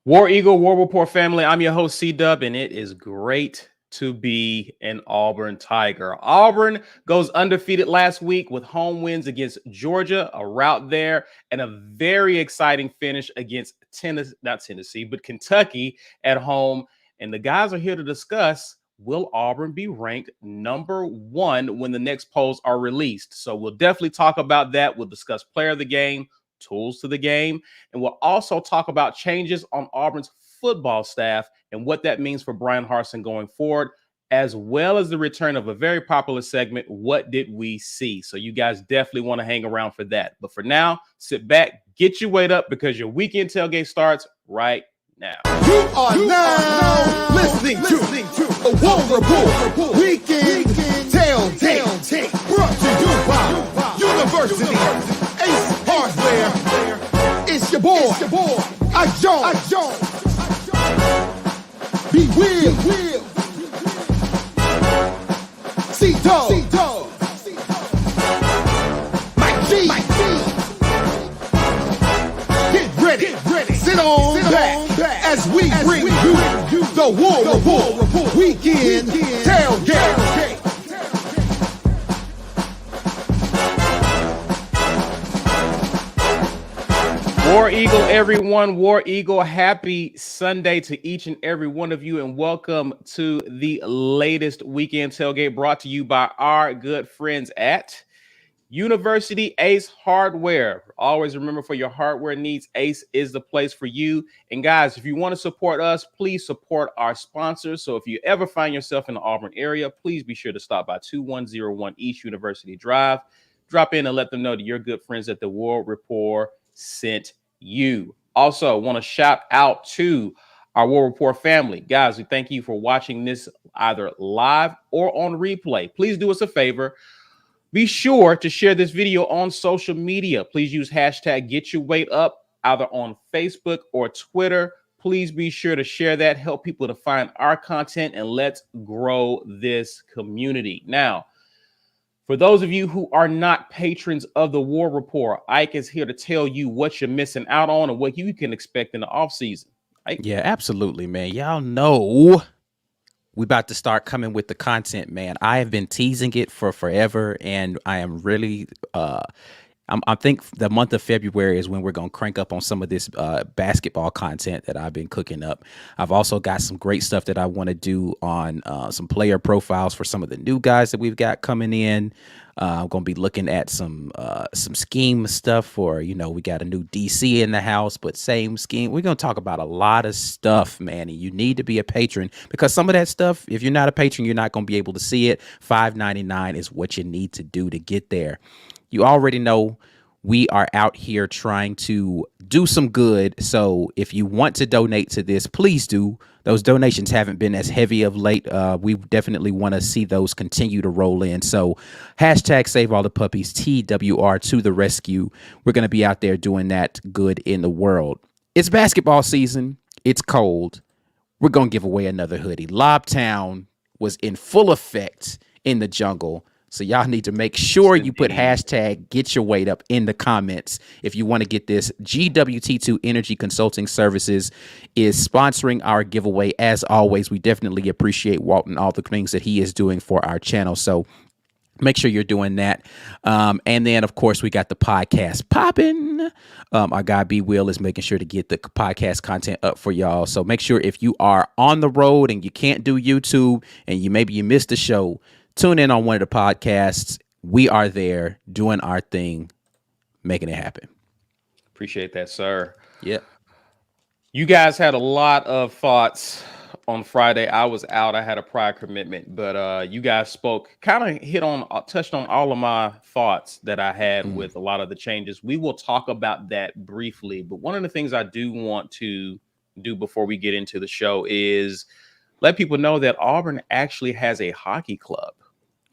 War Eagle, War Rapport family. I'm your host, C-Dub, and it is great to be an Auburn Tiger. Auburn goes undefeated last week with home wins against Georgia, a rout there, and a very exciting finish against Kentucky at home. And the guys are here to discuss, will Auburn be ranked number one when the next polls are released? So we'll definitely talk about that. We'll discuss player of the game, tools to the game, and we'll also talk about changes on Auburn's football staff and what that means for Brian Harsin going forward, as well as the return of a very popular segment, What Did We See? So you guys definitely want to hang around for that. But for now, sit back, get your weight up, because your weekend tailgate starts right now. You are now listening to a War Rapport Weekend Tailgate, brought to you by University Ace Hardware. It's your boy, I Jones. Be Will, C-Dog, Mike G. Get ready, sit on back as we bring you the War Rapport Weekend Tailgate. War Eagle, everyone. War Eagle, happy Sunday to each and every one of you, and welcome to the latest Weekend Tailgate brought to you by our good friends at University Ace Hardware. Always remember, for your hardware needs, Ace is the place for you. And guys, if you want to support us, please support our sponsors. So if you ever find yourself in the Auburn area, please be sure to stop by 2101 East University Drive. Drop in and let them know that your good friends at the War Rapport sent you. Also, want to shout out to our War Rapport family. Guys, we thank you for watching this either live or on replay. Please do us a favor. Be sure to share this video on social media. Please use hashtag #GetYourWeightUp either on Facebook or Twitter. Please be sure to share that. Help people to find our content, and let's grow this community. Now, for those of you who are not patrons of the War Rapport, Ike is here to tell you what you're missing out on and what you can expect in the offseason. Yeah, absolutely, man. Y'all know we about to start coming with the content, man. I have been teasing it for forever, and I am really I think the month of February is when we're going to crank up on some of this basketball content that I've been cooking up. I've also got some great stuff that I want to do on some player profiles for some of the new guys that we've got coming in. I'm going to be looking at some scheme stuff for, we got a new DC in the house, but same scheme. We're going to talk about a lot of stuff, man. And you need to be a patron, because some of that stuff, if you're not a patron, you're not going to be able to see it. $5.99 is what you need to do to get there. You already know we are out here trying to do some good. So if you want to donate to this, please do. Those donations haven't been as heavy of late. We definitely want to see those continue to roll in. So hashtag save all the puppies, TWR to the rescue. We're going to be out there doing that good in the world. It's basketball season. It's cold. We're going to give away another hoodie. Lobtown was in full effect in the jungle. So y'all need to make sure you put hashtag #GetYourWeightUp in the comments if you want to get this. GWT2 Energy Consulting Services is sponsoring our giveaway. As always, we definitely appreciate Walt and all the things that he is doing for our channel. So make sure you're doing that. And then, of course, we got the podcast popping. Our guy B Will is making sure to get the podcast content up for y'all. So make sure, if you are on the road and you can't do YouTube and you missed the show, tune in on one of the podcasts. We are there doing our thing, making it happen. Appreciate that, sir. Yep. You guys had a lot of thoughts on Friday. I was out. I had a prior commitment, but you guys spoke, kind of touched on all of my thoughts that I had with a lot of the changes. We will talk about that briefly, but one of the things I do want to do before we get into the show is let people know that Auburn actually has a hockey club.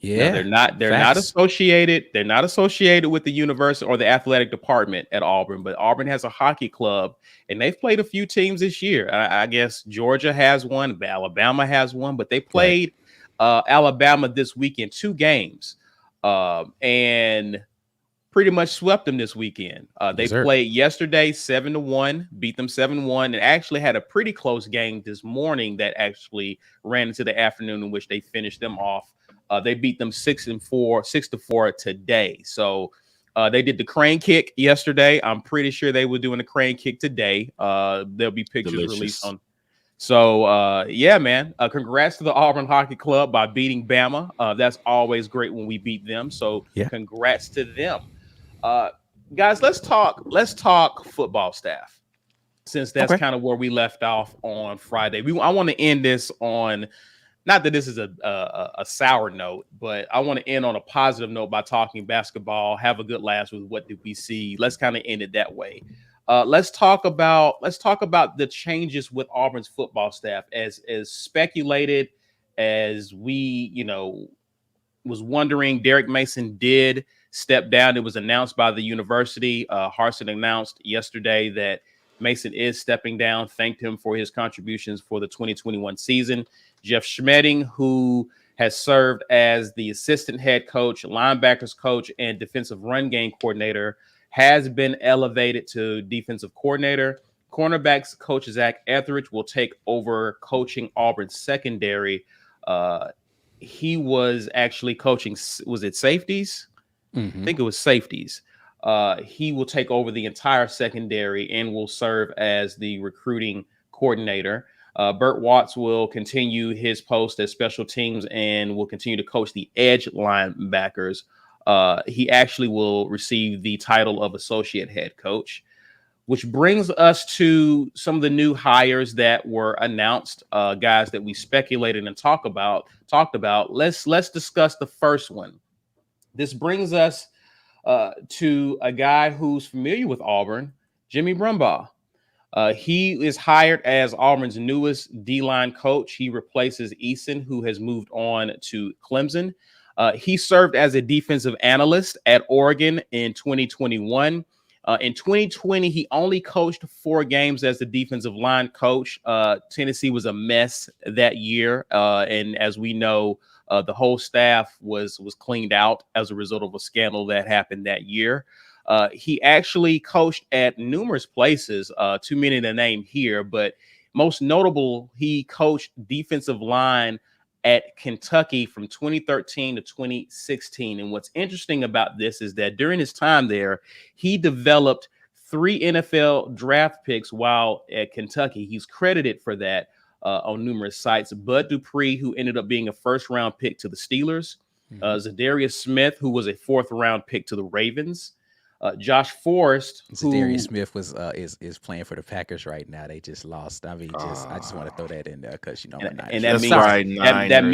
Yeah, now, they're not associated. They're not associated with the university or the athletic department at Auburn, but Auburn has a hockey club, and they've played a few teams this year. I guess Georgia has one, Alabama has one, but they played Alabama this weekend, 2 games, and pretty much swept them this weekend. They played yesterday 7-1, beat them 7-1, and actually had a pretty close game this morning that actually ran into the afternoon in which they finished them off. They beat them 6-4 today. So they did the crane kick yesterday. I'm pretty sure they were doing the crane kick today. There'll be pictures released on. So, yeah, man, congrats to the Auburn Hockey Club by beating Bama. That's always great when we beat them. So congrats to them. Guys, let's talk football staff, since that's kind of where we left off on Friday. I want to end this on, not that this is a sour note, but I want to end on a positive note by talking basketball, have a good laugh with what did we see. Let's kind of end it that way. Let's talk about the changes with Auburn's football staff, as speculated as we, was wondering. Derek Mason did step down. It was announced by the university. Harsin announced yesterday that Mason is stepping down, thanked him for his contributions for the 2021 season. Jeff Schmedding, who has served as the assistant head coach, linebackers coach, and defensive run game coordinator, has been elevated to defensive coordinator. Cornerbacks coach Zach Etheridge will take over coaching Auburn's secondary. He was actually coaching, was it safeties? I think it was safeties. He will take over the entire secondary and will serve as the recruiting coordinator. Burt Watts will continue his post as special teams and will continue to coach the edge linebackers. He actually will receive the title of associate head coach, which brings us to some of the new hires that were announced, guys that we speculated and talked about. Let's discuss the first one. This brings us to a guy who's familiar with Auburn, Jimmy Brumbaugh. He is hired as Auburn's newest D-line coach. He replaces Eason, who has moved on to Clemson. He served as a defensive analyst at Oregon in 2021. In 2020, he only coached 4 games as the defensive line coach. Tennessee was a mess that year. And as we know, the whole staff was cleaned out as a result of a scandal that happened that year. He actually coached at numerous places, too many to name here, but most notable, he coached defensive line at Kentucky from 2013 to 2016. And what's interesting about this is that during his time there, he developed 3 NFL draft picks while at Kentucky. He's credited for that on numerous sites. Bud Dupree, who ended up being a first-round pick to the Steelers. Zadarius Smith, who was a 4th-round pick to the Ravens. Josh Forrest, Zadarius Smith was is playing for the Packers right now. They just lost. I mean, I just want to throw that in there because that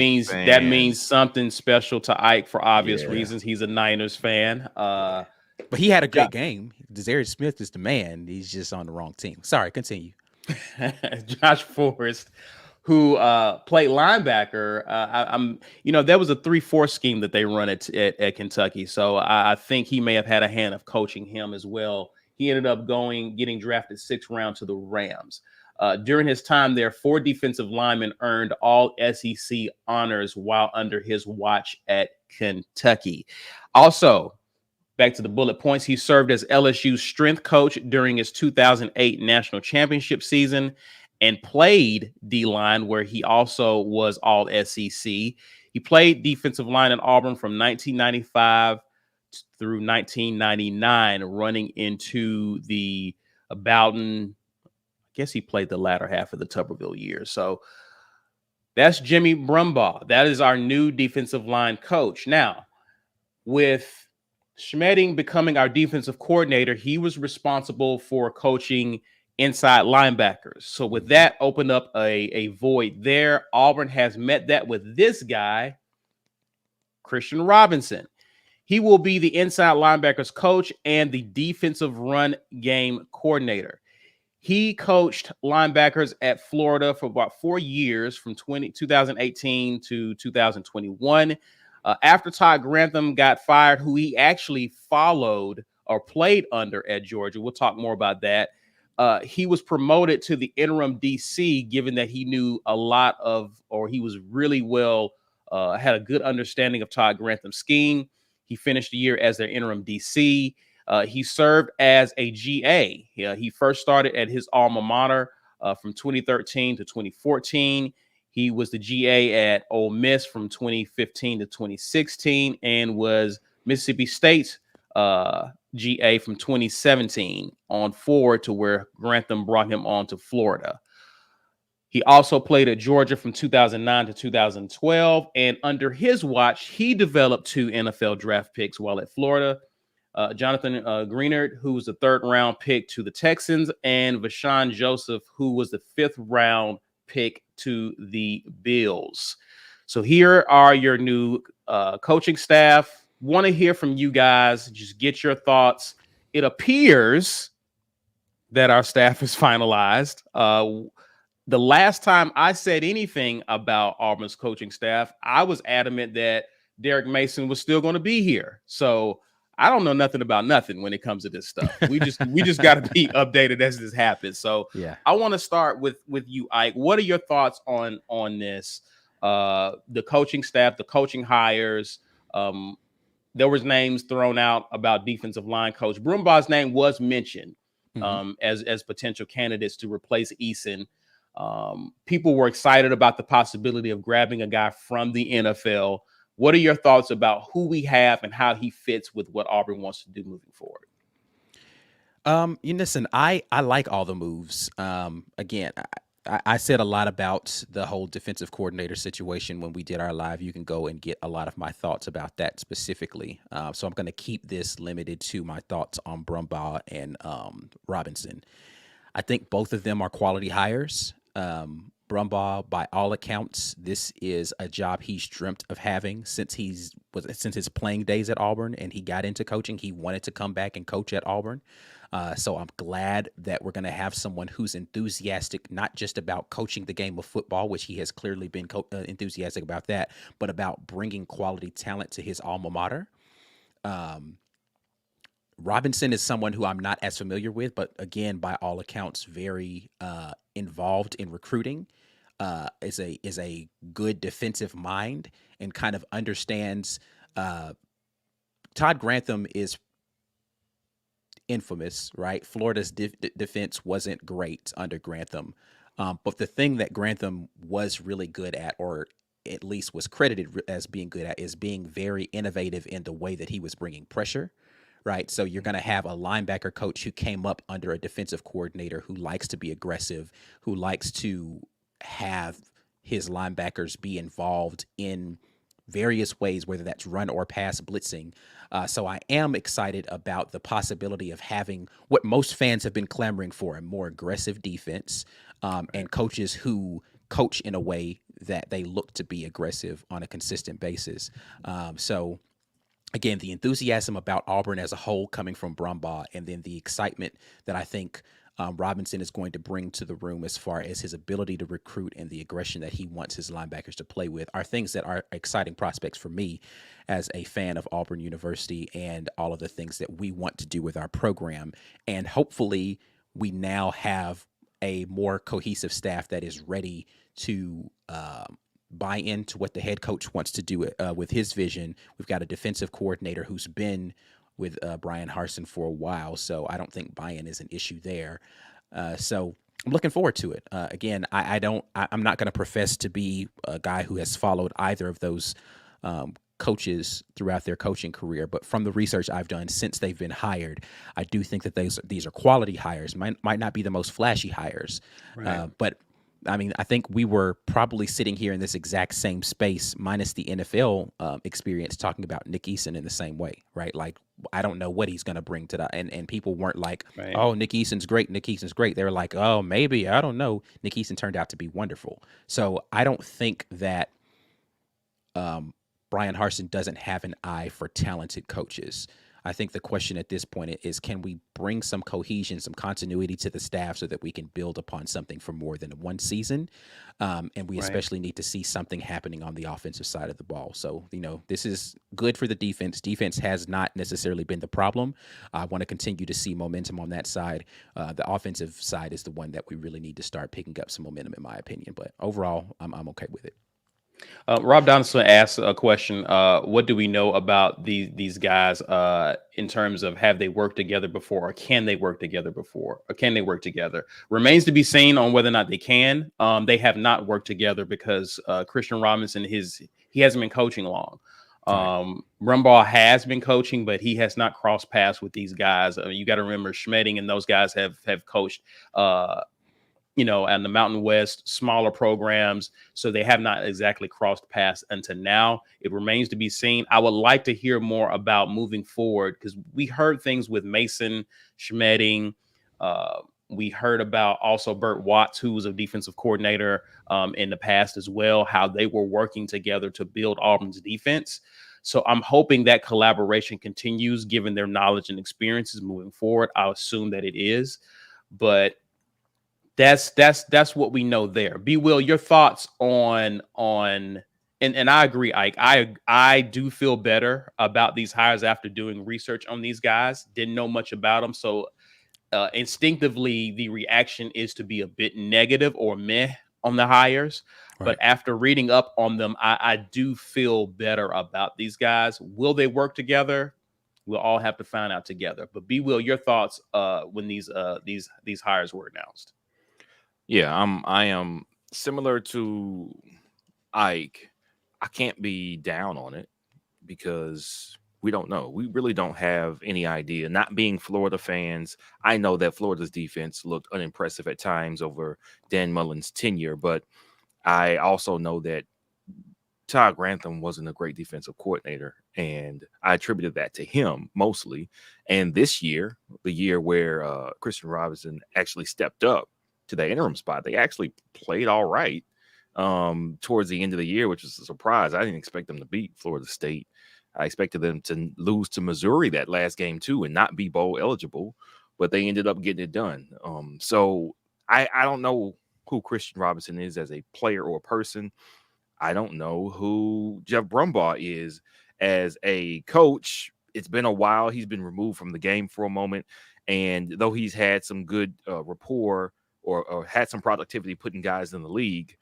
means something special to Ike for obvious reasons. He's a Niners fan. But he had a great game. Zadarius Smith is the man. He's just on the wrong team. Sorry, continue. Josh Forrest, who played linebacker. There was a 3-4 scheme that they run at Kentucky. So I think he may have had a hand of coaching him as well. He ended up getting drafted 6th round to the Rams. During his time there, 4 defensive linemen earned all SEC honors while under his watch at Kentucky. Also, back to the bullet points, he served as LSU's strength coach during his 2008 national championship season and played D-line, where he also was all SEC. He played defensive line at Auburn from 1995 through 1999, running into the Bowden. I guess he played the latter half of the Tuberville years. So that's Jimmy Brumbaugh. That is our new defensive line coach. Now, with Schmedding becoming our defensive coordinator, he was responsible for coaching inside linebackers. So with that, opened up a void there. Auburn has met that with this guy, Christian Robinson. He will be the inside linebackers coach and the defensive run game coordinator. He coached linebackers at Florida for about 4 years, from 2018 to 2021. After Todd Grantham got fired, who he actually followed or played under at Georgia, we'll talk more about that. He was promoted to the interim DC, given that he knew a lot of, or he was really well, had a good understanding of Todd Grantham's scheme. He finished the year as their interim DC. He served as a GA. He first started at his alma mater from 2013 to 2014. He was the GA at Ole Miss from 2015 to 2016 and was Mississippi State's GA from 2017 on forward to where Grantham brought him on to Florida. He also played at Georgia from 2009 to 2012. And under his watch, he developed 2 NFL draft picks while at Florida. Jonathan Greenard, who was the 3rd round pick to the Texans, and Vashawn Joseph, who was the 5th round pick to the Bills. So here are your new coaching staff. Want to hear from you guys. Just get your thoughts. It appears that our staff is finalized. The last time I said anything about Auburn's coaching staff, I was adamant that Derek Mason was still going to be here. So I don't know nothing about nothing when it comes to this stuff. We just got to be updated as this happens. So Yeah, I want to start with you, Ike. What are your thoughts on this? The coaching staff, the coaching hires. There was names thrown out about defensive line coach. Brumbaugh's name was mentioned as potential candidates to replace Eason. People were excited about the possibility of grabbing a guy from the NFL. What are your thoughts about who we have and how he fits with what Auburn wants to do moving forward? Listen, I like all the moves. Again, I said a lot about the whole defensive coordinator situation when we did our live. You can go and get a lot of my thoughts about that specifically. So I'm going to keep this limited to my thoughts on Brumbaugh and Robinson. I think both of them are quality hires. Brumbaugh, by all accounts, this is a job he's dreamt of having since his playing days at Auburn, and he got into coaching. He wanted to come back and coach at Auburn. So I'm glad that we're going to have someone who's enthusiastic, not just about coaching the game of football, which he has clearly been enthusiastic about that, but about bringing quality talent to his alma mater. Robinson is someone who I'm not as familiar with, but again, by all accounts, very involved in recruiting. Is a good defensive mind and kind of understands. Todd Grantham is infamous, right? Florida's defense wasn't great under Grantham, but the thing that Grantham was really good at, or at least was credited as being good at, is being very innovative in the way that he was bringing pressure. Right. So you're going to have a linebacker coach who came up under a defensive coordinator who likes to be aggressive, who likes to have his linebackers be involved in various ways, whether that's run or pass blitzing. So I am excited about the possibility of having what most fans have been clamoring for, a more aggressive defense, and coaches who coach in a way that they look to be aggressive on a consistent basis. So again, the enthusiasm about Auburn as a whole coming from Brumbaugh, and then the excitement that I think Robinson is going to bring to the room as far as his ability to recruit and the aggression that he wants his linebackers to play with are things that are exciting prospects for me as a fan of Auburn University and all of the things that we want to do with our program. And hopefully we now have a more cohesive staff that is ready to buy into what the head coach wants to do with his vision. We've got a defensive coordinator who's been with Brian Harsin for a while, so I don't think buy-in is an issue there. So I'm looking forward to it. Again, I'm not going to profess to be a guy who has followed either of those coaches throughout their coaching career, but from the research I've done since they've been hired, I do think that these are quality hires. Might not be the most flashy hires, right. But I mean, I think we were probably sitting here in this exact same space, minus the NFL experience, talking about Nick Eason in the same way, right? Like, I don't know what he's going to bring to that. And people weren't like, right. Oh, Nick Eason's great. Nick Eason's great. They were like, oh, maybe, I don't know. Nick Eason turned out to be wonderful. So I don't think that Brian Harsin doesn't have an eye for talented coaches. I think the question at this point is, can we bring some cohesion, some continuity to the staff so that we can build upon something for more than one season? And we right. especially need to see something happening on the offensive side of the ball. So, this is good for the defense. Defense has not necessarily been the problem. I want to continue to see momentum on that side. The offensive side is the one that we really need to start picking up some momentum, in my opinion. But overall, I'm okay with it. Rob Donaldson asked a question. What do we know about these guys in terms of have they worked together before, or can they work together before, or can they work together? Remains to be seen on whether or not they can. They have not worked together because Christian Robinson, he hasn't been coaching long. Right. Rumbaugh has been coaching, but he has not crossed paths with these guys. I mean, you got to remember Schmedding and those guys have coached. And the Mountain West, smaller programs. So they have not exactly crossed paths until now. It remains to be seen. I would like to hear more about moving forward because we heard things with Mason, Schmedding. We heard about also Burt Watts, who was a defensive coordinator in the past as well, how they were working together to build Auburn's defense. So I'm hoping that collaboration continues given their knowledge and experiences moving forward. I assume that it is. But that's what we know there. B Will, your thoughts on and I agree, Ike. I do feel better about these hires after doing research on these guys. Didn't know much about them, so instinctively the reaction is to be a bit negative or meh on the hires. Right. But after reading up on them, I do feel better about these guys. Will they work together? We'll all have to find out together. But B Will, your thoughts when these hires were announced? Yeah, I am similar to Ike. I can't be down on it because we don't know. We really don't have any idea. Not being Florida fans, I know that Florida's defense looked unimpressive at times over Dan Mullen's tenure, but I also know that Todd Grantham wasn't a great defensive coordinator, and I attributed that to him mostly. And this year, the year where Christian Robinson actually stepped up to the interim spot, they actually played all right towards the end of the year, which was a surprise. I didn't expect them to beat Florida State. I expected them to lose to Missouri that last game too and not be bowl eligible, but they ended up getting it done. So I don't know who Christian Robinson is as a player or a person. I don't know who Jeff Brumbaugh is as a coach. It's been a while. He's been removed from the game for a moment. And though he's had some good rapport or had some productivity putting guys in the league,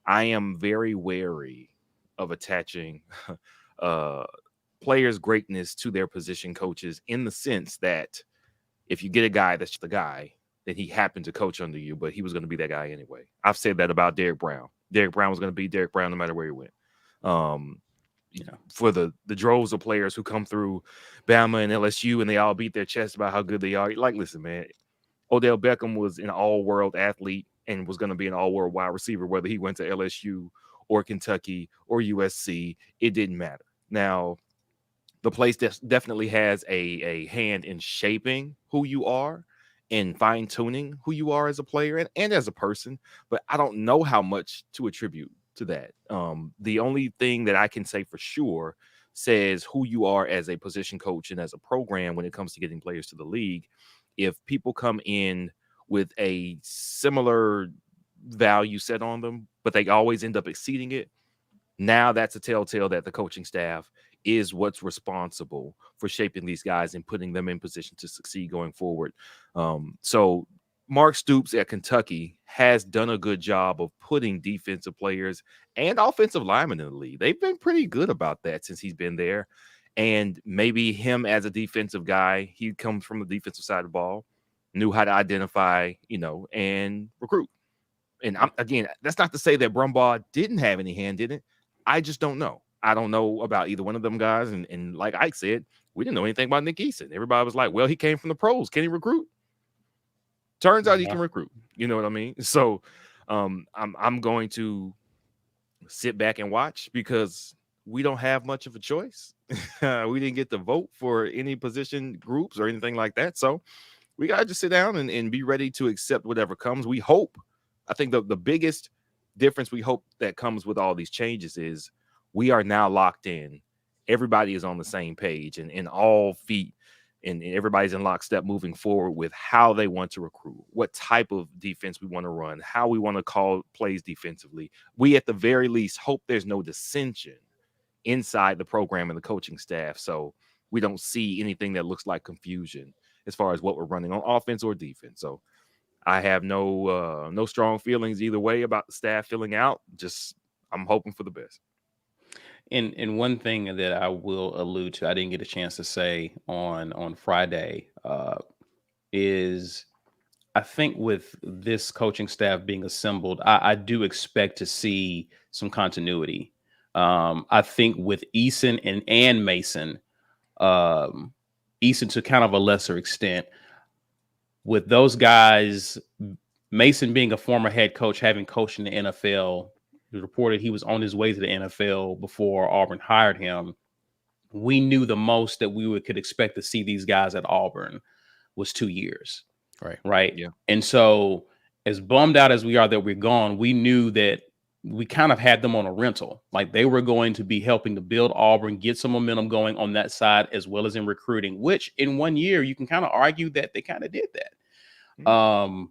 I am very wary of attaching players' greatness to their position coaches in the sense that if you get a guy that's the guy, then he happened to coach under you, but he was going to be that guy anyway. I've said that about Derek Brown. Derek Brown was going to be Derek Brown no matter where he went. For the droves of players who come through Bama and LSU and they all beat their chest about how good they are. Like, listen, man, Odell Beckham was an all-world athlete and was going to be an all-world wide receiver, whether he went to LSU or Kentucky or USC. It didn't matter. Now, the place definitely has a hand in shaping who you are and fine-tuning who you are as a player and as a person, but I don't know how much to attribute to that. The only thing that I can say for sure says who you are as a position coach and as a program when it comes to getting players to the league. If people come in with a similar value set on them, but they always end up exceeding it, now that's a telltale that the coaching staff is what's responsible for shaping these guys and putting them in position to succeed going forward. So Mark Stoops at Kentucky has done a good job of putting defensive players and offensive linemen in the league. They've been pretty good about that since he's been there. And maybe him as a defensive guy, he comes from the defensive side of the ball, knew how to identify, and recruit. And again, that's not to say that Brumbaugh didn't have any hand in it. I just don't know. I don't know about either one of them guys. And like Ike said, we didn't know anything about Nick Eason. Everybody was like, well, he came from the pros. Can he recruit? Turns out he can recruit. You know what I mean? So I'm going to sit back and watch because we don't have much of a choice. We didn't get to vote for any position groups or anything like that. So we got to just sit down and be ready to accept whatever comes. We hope. I think the biggest difference we hope that comes with all these changes is we are now locked in. Everybody is on the same page and all feet and everybody's in lockstep moving forward with how they want to recruit, what type of defense we want to run, how we want to call plays defensively. We, at the very least, hope there's no dissension inside the program and the coaching staff. So we don't see anything that looks like confusion as far as what we're running on offense or defense. So I have no strong feelings either way about the staff filling out. Just I'm hoping for the best. And one thing that I will allude to, I didn't get a chance to say on Friday, is I think with this coaching staff being assembled, I do expect to see some continuity. I think with Eason and Mason, Eason to kind of a lesser extent, with those guys, Mason being a former head coach, having coached in the NFL, it was reported he was on his way to the NFL before Auburn hired him. We knew the most that could expect to see these guys at Auburn was 2 years. Right. Yeah. And so, as bummed out as we are that we're gone, we knew that we kind of had them on a rental. Like, they were going to be helping to build Auburn, get some momentum going on that side, as well as in recruiting, which in 1 year, you can kind of argue that they kind of did that. Mm-hmm.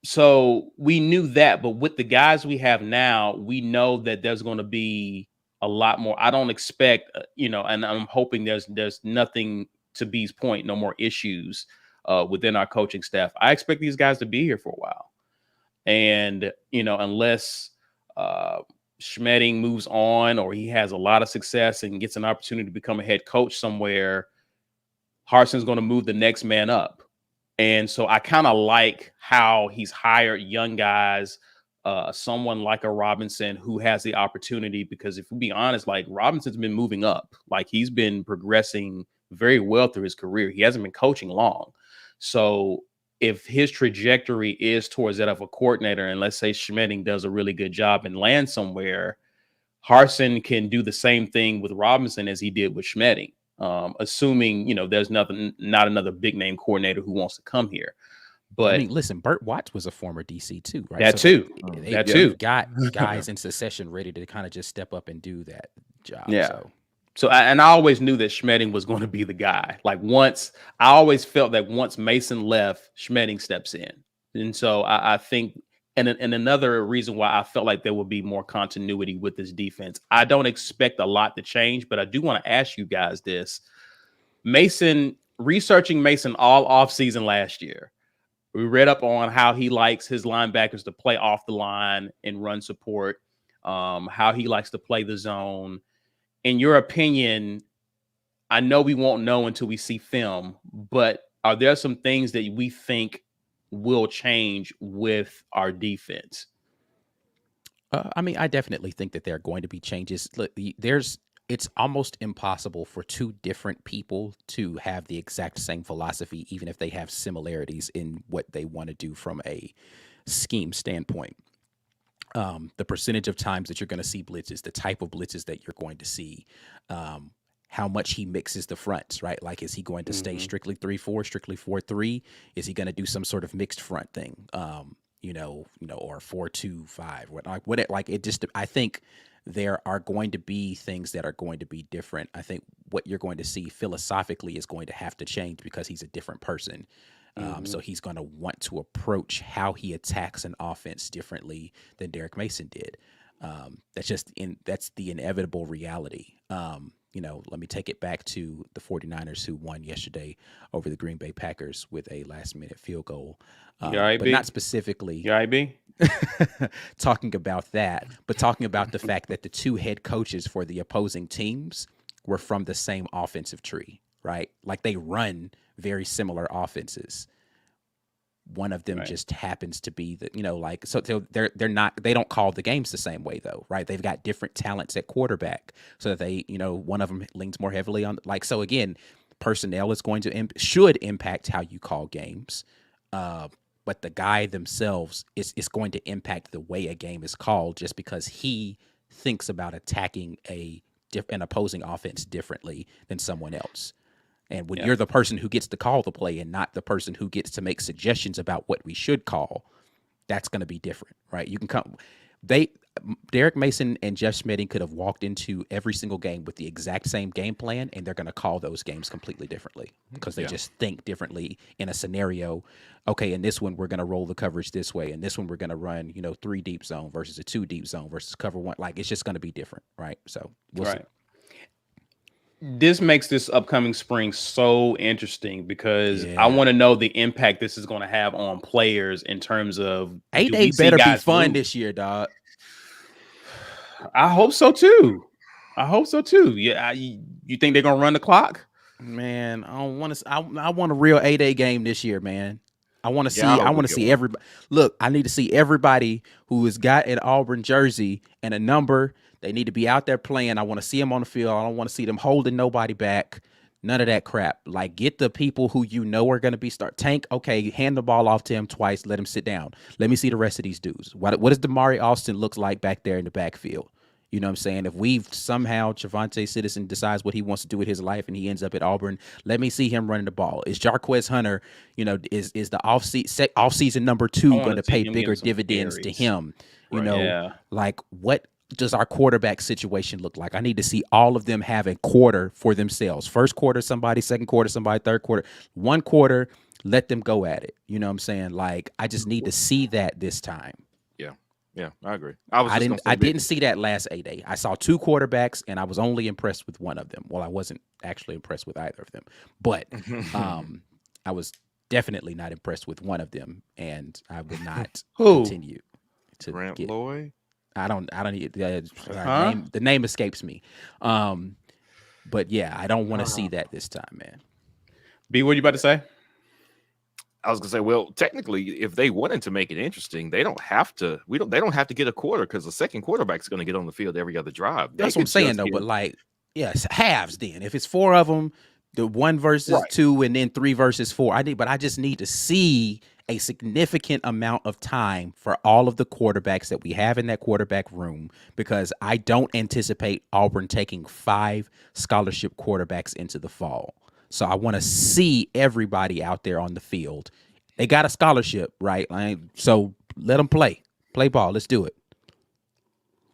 So we knew that, but with the guys we have now, we know that there's going to be a lot more. I don't expect, and I'm hoping there's nothing, to B's point, no more issues within our coaching staff. I expect these guys to be here for a while. And, unless Schmedding moves on or he has a lot of success and gets an opportunity to become a head coach somewhere, Harsin's going to move the next man up. And so I kind of like how he's hired young guys, someone like a Robinson who has the opportunity, because if we be honest, like, Robinson's been moving up. Like, he's been progressing very well through his career. He hasn't been coaching long. So if his trajectory is towards that of a coordinator, and let's say Schmedding does a really good job and lands somewhere, Harsin can do the same thing with Robinson as he did with Schmedding. Assuming, there's not another big name coordinator who wants to come here. But I mean, listen, Burt Watts was a former DC too, right? That too. They've got guys in succession ready to kind of just step up and do that job. Yeah. So I always knew that Schmedding was going to be the guy. Like, I always felt that once Mason left, Schmedding steps in. And so I think, and another reason why I felt like there would be more continuity with this defense, I don't expect a lot to change, but I do want to ask you guys this. Researching Mason all offseason last year, we read up on how he likes his linebackers to play off the line and run support, how he likes to play the zone. In your opinion, I know we won't know until we see film, but are there some things that we think will change with our defense? I mean, I definitely think that there are going to be changes. Look, it's almost impossible for two different people to have the exact same philosophy, even if they have similarities in what they want to do from a scheme standpoint. The percentage of times that you're going to see blitzes, the type of blitzes that you're going to see, how much he mixes the fronts, right? Like, is he going to stay strictly 3-4, strictly 4-3? Is he going to do some sort of mixed front thing? Or 4-2-5? I think there are going to be things that are going to be different. I think what you're going to see philosophically is going to have to change because he's a different person. So he's going to want to approach how he attacks an offense differently than Derek Mason did. That's the inevitable reality. Let me take it back to the 49ers who won yesterday over the Green Bay Packers with a last-minute field goal. But not specifically talking about that, but talking about the fact that the two head coaches for the opposing teams were from the same offensive tree, right? Like, they run very similar offenses. One of them just happens to be they don't call the games the same way though, right? They've got different talents at quarterback, so that one of them leans more heavily on, so again, personnel is going to should impact how you call games, but the guy themselves is going to impact the way a game is called, just because he thinks about attacking an opposing offense differently than someone else. And when you're the person who gets to call the play and not the person who gets to make suggestions about what we should call, that's going to be different, right? You can Derek Mason and Jeff Schmedding could have walked into every single game with the exact same game plan, and they're going to call those games completely differently because they just think differently in a scenario. Okay, in this one, we're going to roll the coverage this way. In this one, we're going to run, 3 deep zone versus a 2 deep zone versus cover 1. Like, it's just going to be different, right? So we'll see. This makes this upcoming spring so interesting because I want to know the impact this is going to have on players in terms of A-Day better be fun this year, dog. I hope so too. Yeah, you think they're gonna run the clock? Man, I don't want to. I want a real 8A game this year, man. I want to see. Yeah, I I hope we want to get see one. everybody. Look, I need to see everybody who has got an Auburn jersey and a number. They need to be out there playing. I want to see them on the field. I don't want to see them holding nobody back. None of that crap. Like, get the people who you know are going to be start. Tank, okay, hand the ball off to him twice. Let him sit down. Let me see the rest of these dudes. What does Damari Austin look like back there in the backfield? You know what I'm saying? If we've somehow Javante Citizen decides what he wants to do with his life and he ends up at Auburn, let me see him running the ball. Is Jarquez Hunter, is the off-season number 2 going to pay bigger dividends to him? You Right. know, Yeah. like what does our quarterback situation look like? I need to see all of them have a quarter for themselves. First quarter, somebody, second quarter, somebody, third quarter, one quarter, let them go at it. You know what I'm saying? Like, I just need to see that this time. Yeah, I agree. I didn't see that last 8A. I saw 2 quarterbacks, and I was only impressed with one of them. Well, I wasn't actually impressed with either of them, but I was definitely not impressed with one of them, and I would not continue to Grant get. Lloyd. I don't need Huh? the name escapes me. But yeah, I don't want to see that this time, man. B, what are you about to say? I was gonna say, well, technically, if they wanted to make it interesting, they don't have to. They don't have to get a quarter because the second quarterback's going to get on the field every other drive. That's what I'm saying, though. But like, yes, halves. Then if it's 4 of them, the 1 versus 2, and then 3 versus 4. I just need to see a significant amount of time for all of the quarterbacks that we have in that quarterback room, because I don't anticipate Auburn taking 5 scholarship quarterbacks into the fall. So I want to see everybody out there on the field. They got a scholarship, right? So let them play ball. Let's do it.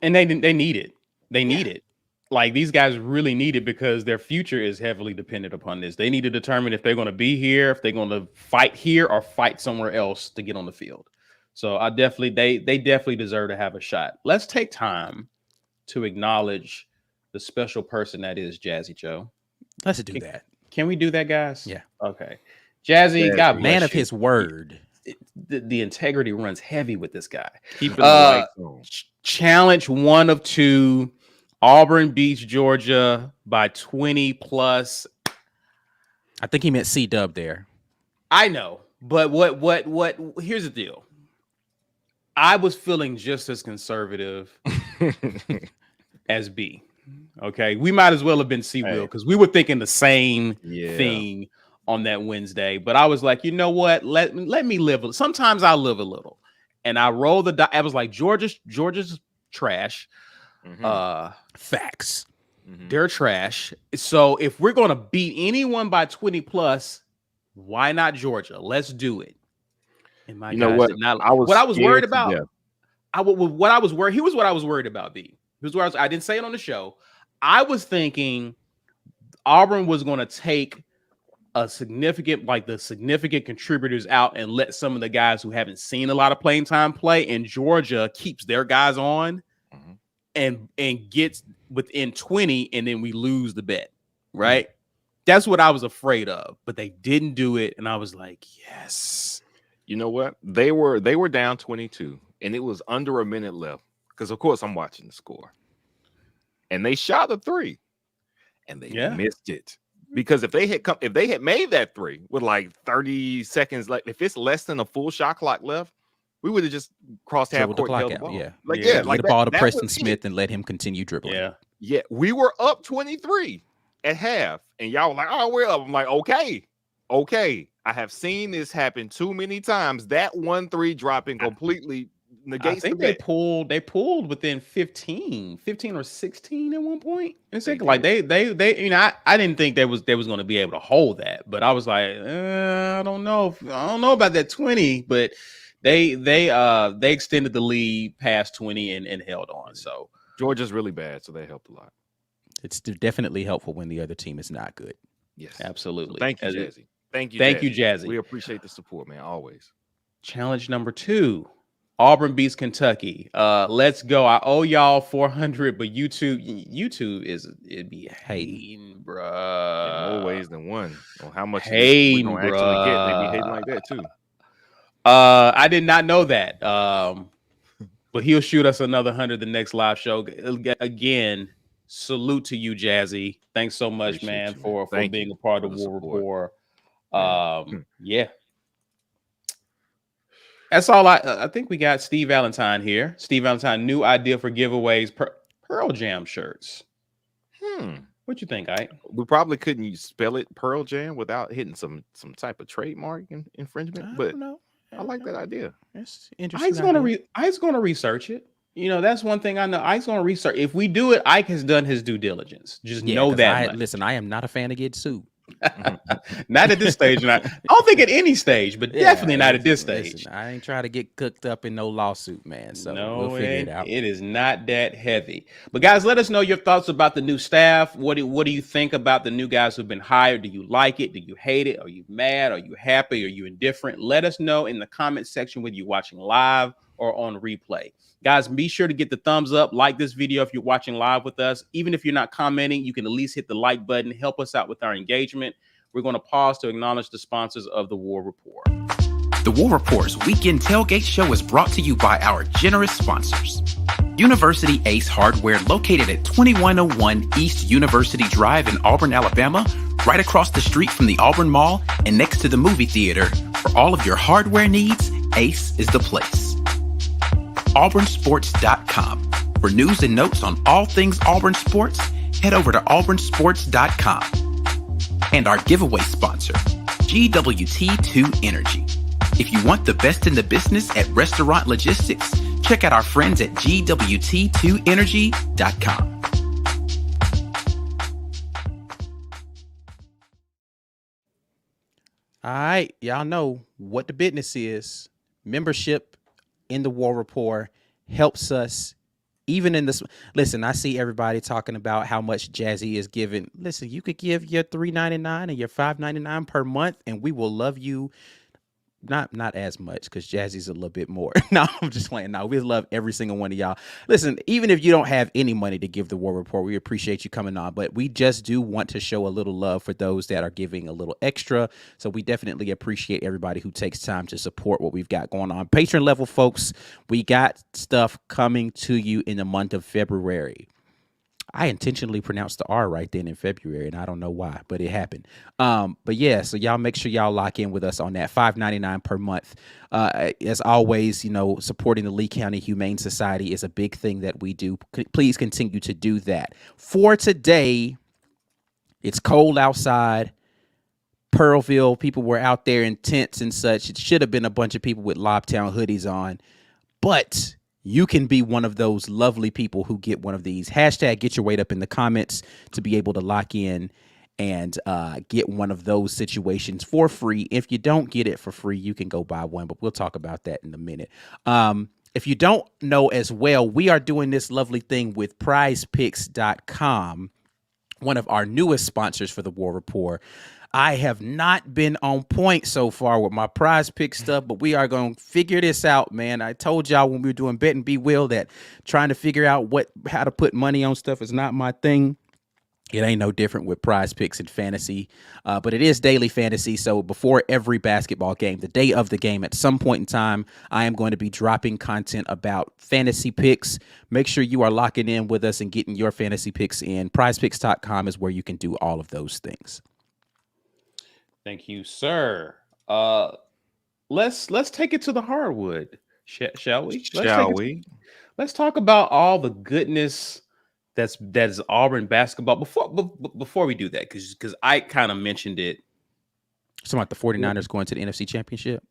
And they need it. They need it. Like, these guys really need it because their future is heavily dependent upon this. They need to determine if they're going to be here, if they're going to fight here or fight somewhere else to get on the field. So they definitely deserve to have a shot. Let's take time to acknowledge the special person that is Jazzy Joe. Let's do that. Can we do that, guys? Yeah. Okay. Jazzy, God bless man you. of his word. The integrity runs heavy with this guy. Keeping the lights on. Challenge 1 of 2. Auburn beats Georgia by 20 plus. I think he meant C-Dub there. I know, but what? Here's the deal. I was feeling just as conservative as B. Okay, we might as well have been C-Will because we were thinking the same thing on that Wednesday. But I was like, you know what? Let me live. Sometimes I live a little, and I roll the. I was like, Georgia's trash. Facts. They're trash. So if we're gonna beat anyone by 20 plus, why not Georgia? Let's do it. And my guys did not. What I was worried about. Here's what I was worried about. B. Here's where I didn't say it on the show. I was thinking Auburn was going to take the significant contributors out and let some of the guys who haven't seen a lot of playing time play, and Georgia keeps their guys on and gets within 20, and then we lose the bet, right? That's what I was afraid of, but they didn't do it, and I was like, yes. You know what? They were down 22, and it was under a minute left because, of course, I'm watching the score. And they shot a 3, and they missed it. Because if they had made that 3 with like 30 seconds, like if it's less than a full shot clock left, we would have just crossed half court, held the ball. Get the ball to Preston Smith and let him continue dribbling. Yeah. We were up 23 at half, and y'all were like, "Oh, we're up." I'm like, "Okay." I have seen this happen too many times. That 1-3 dropping completely negates. I think they pulled within 15 or 16 at one point. It's like they I didn't think they was going to be able to hold that, but I was like, I don't know about that 20, but they extended the lead past 20 and held on. So Georgia's really bad, so they helped a lot. It's definitely helpful when the other team is not good. Yes, absolutely. So thank you, Jazzy. Thank you, Jazzy. We appreciate the support, man. Always. Challenge number 2. Auburn beats Kentucky. Let's go. I owe y'all 400, but YouTube it'd be hating, bruh. In more ways than one. On how much hating, we gonna actually get. They be hating like that too. I did not know that. But he'll shoot us another 100 the next live show. Again, salute to you, Jazzy. Thanks so much, Appreciate man, you, for Thank being you a part for of the War support. Rapport. Yeah. That's all I think we got Steve Valentine here. Steve Valentine, new idea for giveaways, Pearl Jam shirts. What you think, Ike? We probably couldn't spell it Pearl Jam without hitting some type of trademark infringement, but I like that idea. It's interesting. Ike's gonna research it. You know, that's one thing I know. Ike's gonna research. If we do it, Ike has done his due diligence. Just know that much. Listen, I am not a fan of getting sued. Not at this stage. I don't think at any stage, but definitely not at this stage. Listen, I ain't trying to get cooked up in no lawsuit, man. So we'll figure it out. It is not that heavy. But guys, let us know your thoughts about the new staff. What do you think about the new guys who've been hired? Do you like it? Do you hate it? Are you mad? Are you happy? Are you indifferent? Let us know in the comment section whether you're watching live or on replay. Guys, be sure to get the thumbs up, like this video if you're watching live with us. Even if you're not commenting, you can at least hit the like button, help us out with our engagement. We're going to pause to acknowledge the sponsors of the War Rapport. The War Rapport's Weekend Tailgate show is brought to you by our generous sponsors. University Ace Hardware, located at 2101 East University Drive in Auburn, Alabama, right across the street from the Auburn Mall and next to the movie theater. For all of your hardware needs, Ace is the place. AuburnSports.com. For news and notes on all things Auburn Sports, head over to AuburnSports.com. And our giveaway sponsor, GWT2 Energy. If you want the best in the business at restaurant logistics, check out our friends at GWT2Energy.com. All right, y'all know what the business is. Membership in the War Rapport helps us even in this. Listen, I see everybody talking about how much Jazzy is giving. Listen, you could give your $3.99 and your $5.99 per month, and we will love you. Not as much, because Jazzy's a little bit more. No, I'm just playing. No, we love every single one of y'all. Listen, even if you don't have any money to give the War Rapport, we appreciate you coming on. But we just do want to show a little love for those that are giving a little extra. So we definitely appreciate everybody who takes time to support what we've got going on. Patron level folks, we got stuff coming to you in the month of February. I intentionally pronounced the R right then in February, and I don't know why, but it happened. But yeah, so y'all make sure y'all lock in with us on that $5.99 per month. As always, you know, supporting the Lee County Humane Society is a big thing that we do. Please continue to do that. For today, it's cold outside. Pearlville, people were out there in tents and such. It should have been a bunch of people with Lobtown hoodies on, but you can be one of those lovely people who get one of these. Hashtag get your weight up in the comments to be able to lock in and get one of those situations for free. If you don't get it for free, you can go buy one, but we'll talk about that in a minute. If you don't know as well, we are doing this lovely thing with prizepicks.com, one of our newest sponsors for the War Rapport. I have not been on point so far with my prize pick stuff, but we are going to figure this out, man. I told y'all when we were doing Bet and Be Will that trying to figure out how to put money on stuff is not my thing. It ain't no different with prize picks and fantasy, but it is daily fantasy. So before every basketball game, the day of the game, at some point in time, I am going to be dropping content about fantasy picks. Make sure you are locking in with us and getting your fantasy picks in. Prizepicks.com is where you can do all of those things. Thank you, sir. Let's take it to the hardwood, shall we? Let's talk about all the goodness that is Auburn basketball. Before we do that, because I kind of mentioned it. Something like the 49ers going to the NFC Championship?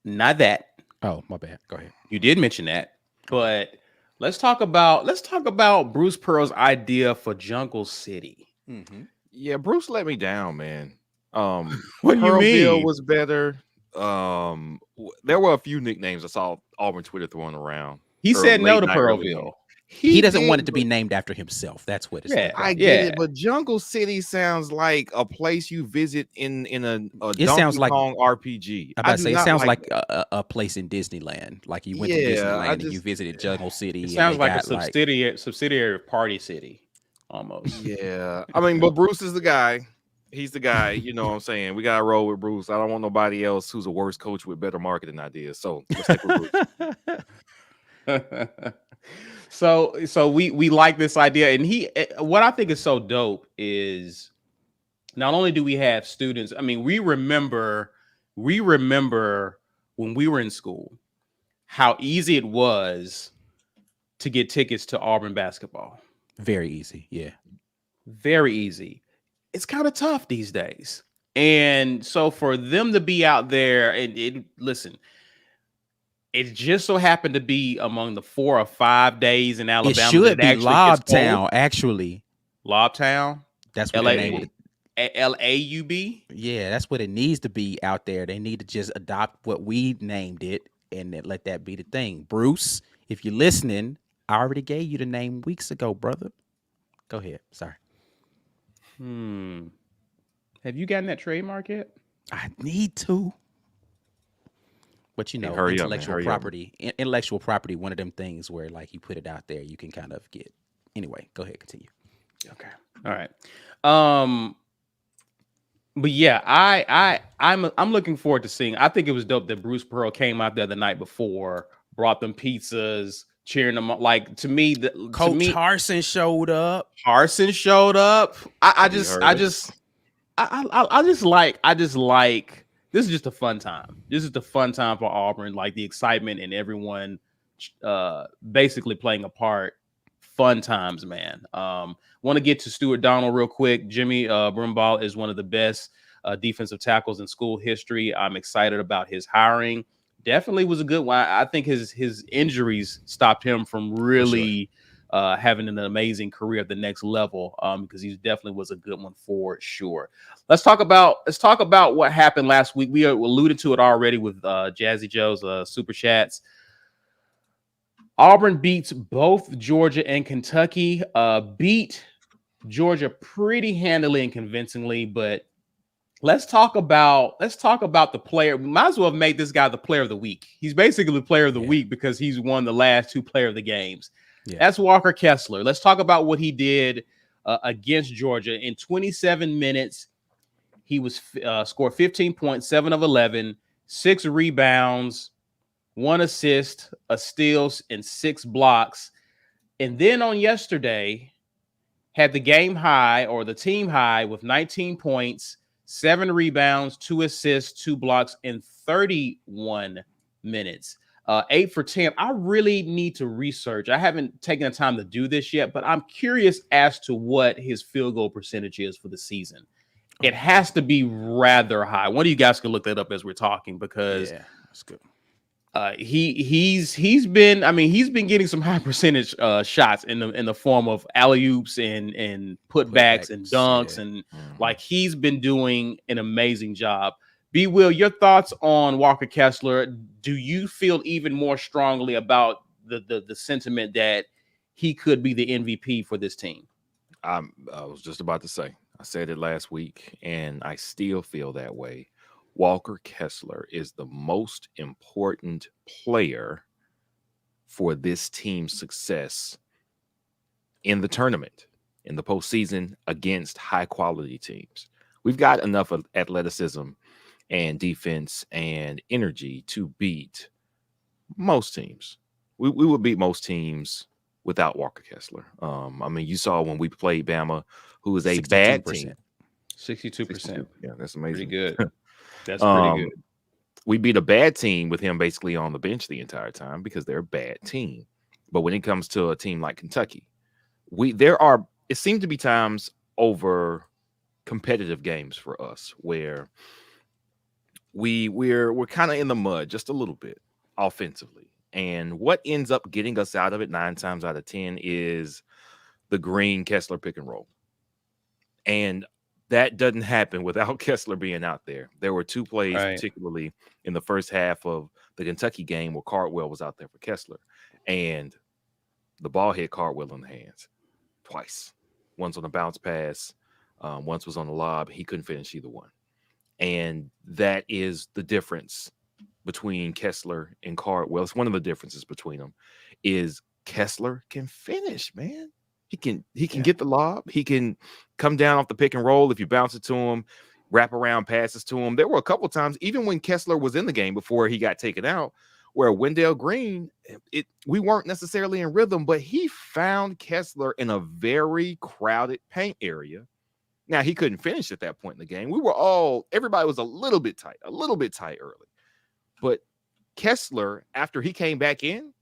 Not that. Oh, my bad. Go ahead. You did mention that, but let's talk about Bruce Pearl's idea for Jungle City. Mm-hmm. Yeah, Bruce let me down, man. What do you Pearlville mean? was better. There were a few nicknames I saw Auburn Twitter throwing around. He said no to Pearlville. He doesn't want it to be named after himself. That's what it's Yeah, I get it, but Jungle City sounds like a place you visit in a It sounds Donkey like Kong RPG. I say it sounds like a place in Disneyland. Like you went to Disneyland and you visited Jungle City. It sounds like a subsidiary of Party City, almost. Yeah, I mean, but Bruce is the guy. He's the guy. You know what I'm saying? We gotta roll with Bruce. I don't want nobody else who's a worse coach with better marketing ideas. So let's stick with Bruce. So we like this idea, and what I think is so dope is not only do we have students. I mean, we remember when we were in school how easy it was to get tickets to Auburn basketball. Very easy. Yeah. Very easy. It's kind of tough these days. And so for them to be out there and listen, it just so happened to be among the 4 or 5 days in Alabama. It should that be actually gets Lobtown, cold. actually. Lobtown? That's what they named it. LAUB? Yeah, that's what it needs to be out there. They need to just adopt what we named it and then let that be the thing. Bruce, if you're listening, I already gave you the name weeks ago, brother. Go ahead. Sorry. Have you gotten that trademark yet? I need to. But you know, hurry up, intellectual man, hurry property, intellectual property, one of them things where like you put it out there, you can kind of get. Anyway, go ahead, continue. Okay. All right. But yeah, I'm looking forward to seeing. I think it was dope that Bruce Pearl came out there the night before, brought them pizzas, cheering them up. Like to me, Coach Harsin showed up. Harsin showed up. I just like this is just a fun time. This is the fun time for Auburn, like the excitement and everyone basically playing a part. Fun times, man. Want to get to Stuart Donald real quick. Jimmy Brumbaugh is one of the best defensive tackles in school history. I'm excited about his hiring. Definitely was a good one. I think his injuries stopped him from really having an amazing career at the next level because he definitely was a good one for sure. Let's talk about what happened last week. We alluded to it already with Jazzy Joe's super chats. Auburn beats both Georgia and Kentucky. Beat Georgia pretty handily and convincingly, but let's talk about the player. We might as well have made this guy the player of the week. He's basically the player of the week because he's won the last 2 player of the games. Yeah. That's Walker Kessler. Let's talk about what he did against Georgia. In 27 minutes, he was scored 15 points, 7 of 11, 6 rebounds, 1 assist, a steal, and 6 blocks. And then on yesterday, had the game high or the team high with 19 points, 7 rebounds, 2 assists, 2 blocks in 31 minutes. 8 for 10. I really need to research. I haven't taken the time to do this yet, but I'm curious as to what his field goal percentage is for the season. It has to be rather high. One of you guys can look that up as we're talking because that's good. He's been getting some high percentage shots in the form of alley-oops and putbacks and dunks and like he's been doing an amazing job. B. Will, your thoughts on Walker Kessler? Do you feel even more strongly about the sentiment that he could be the MVP for this team? I was just about to say, I said it last week, and I still feel that way. Walker Kessler is the most important player for this team's success in the tournament, in the postseason against high-quality teams. We've got enough of athleticism and defense and energy to beat most teams. We would beat most teams without Walker Kessler. I mean, you saw when we played Bama, who is a 62%. Bad team. 62%. Yeah, that's amazing. Pretty good. That's pretty good. We beat a bad team with him basically on the bench the entire time because they're a bad team. But when it comes to a team like Kentucky, it seems to be times over competitive games for us where we're kind of in the mud just a little bit offensively. And what ends up getting us out of it 9 times out of 10 is the Green Kessler pick and roll. And that doesn't happen without Kessler being out there. There were 2 plays, particularly in the first half of the Kentucky game, where Cardwell was out there for Kessler. And the ball hit Cardwell in the hands twice. Once on a bounce pass, once was on the lob. He couldn't finish either one. And that is the difference between Kessler and Cardwell. It's one of the differences between them is Kessler can finish, man. He can get the lob. He can come down off the pick and roll if you bounce it to him, wrap around passes to him. There were a couple times, even when Kessler was in the game before he got taken out, Where Wendell Green, we weren't necessarily in rhythm, but he found Kessler in a very crowded paint area. Now, he couldn't finish at that point in the game. Everybody was a little bit tight early. But Kessler, after he came back in,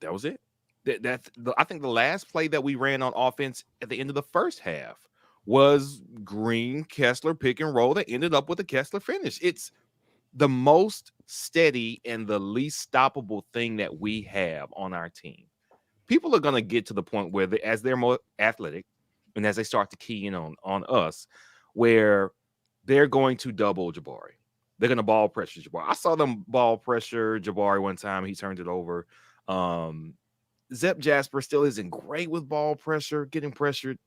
that was it. I think the last play that we ran on offense at the end of the first half was Green Kessler pick and roll that ended up with a Kessler finish. It's the most steady and the least stoppable thing that we have on our team. People are going to get to the point where as they're more athletic and as they start to key in on us, where they're going to double Jabari. They're going to ball pressure Jabari. I saw them ball pressure Jabari one time. He turned it over. Zep Jasper still isn't great with ball pressure, getting pressured.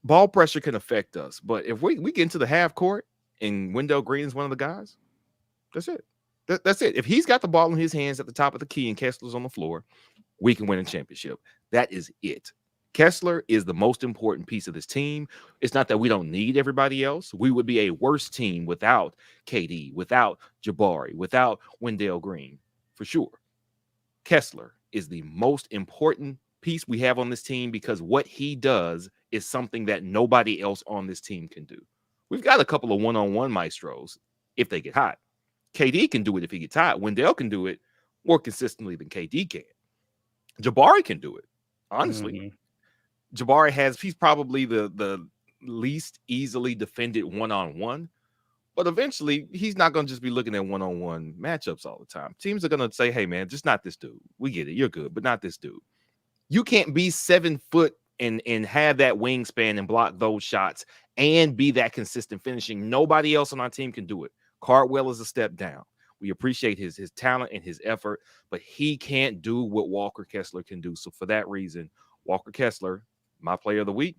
Ball pressure can affect us. But if we get into the half court and Wendell Green is one of the guys, that's it. That's it. If he's got the ball in his hands at the top of the key and Kessler's on the floor, we can win a championship. That is it. Kessler is the most important piece of this team. It's not that we don't need everybody else. We would be a worse team without KD, without Jabari, without Wendell Green, for sure. Kessler is the most important piece we have on this team because what he does is something that nobody else on this team can do. We've got a couple of one-on-one maestros if they get hot. KD can do it if he gets hot. Wendell can do it more consistently than KD can. Jabari can do it, honestly. Mm-hmm. Jabari he's probably the least easily defended one-on-one, but eventually he's not going to just be looking at one-on-one matchups all the time. Teams are going to say, hey, man, just not this dude. We get it. You're good, but not this dude. You can't be 7 foot and have that wingspan and block those shots and be that consistent finishing. Nobody else on our team can do it. Cardwell is a step down. We appreciate his talent and his effort, but he can't do what Walker Kessler can do. So for that reason, Walker Kessler, my player of the week,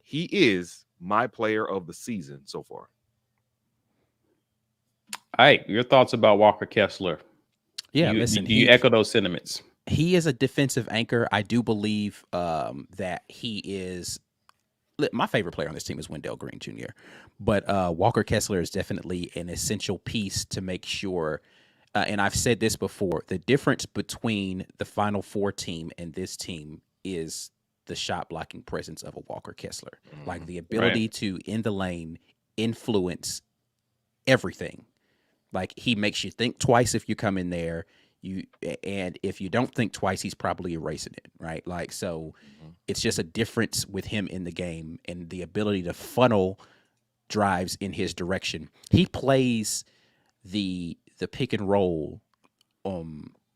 he is my player of the season so far. All right, your thoughts about Walker Kessler? Yeah, do listen, you echo those sentiments? He is a defensive anchor. I do believe that he is. My favorite player on this team is Wendell Green Jr., but Walker Kessler is definitely an essential piece to make sure. And I've said this before: the difference between the Final Four team and this team is the shot blocking presence of a Walker Kessler, like the ability to in the lane influence everything. Like he makes you think twice if you come in there. And if you don't think twice, he's probably erasing it, right? Like so, it's just a difference with him in the game and the ability to funnel drives in his direction. He plays the pick and roll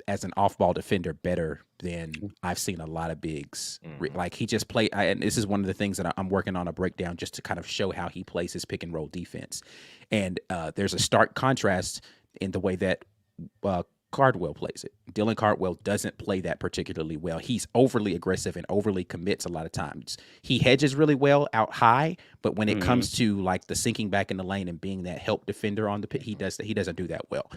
as an off-ball defender better than I've seen a lot of bigs. Like he just and this is one of the things that I'm working on a breakdown just to kind of show how he plays his pick and roll defense. And there's a stark contrast in the way that Cardwell plays it. Dylan Cardwell doesn't play that particularly well. He's overly aggressive and overly commits a lot of times. He hedges really well out high, but when it comes to like the sinking back in the lane and being that help defender on the pit, he doesn't do that well.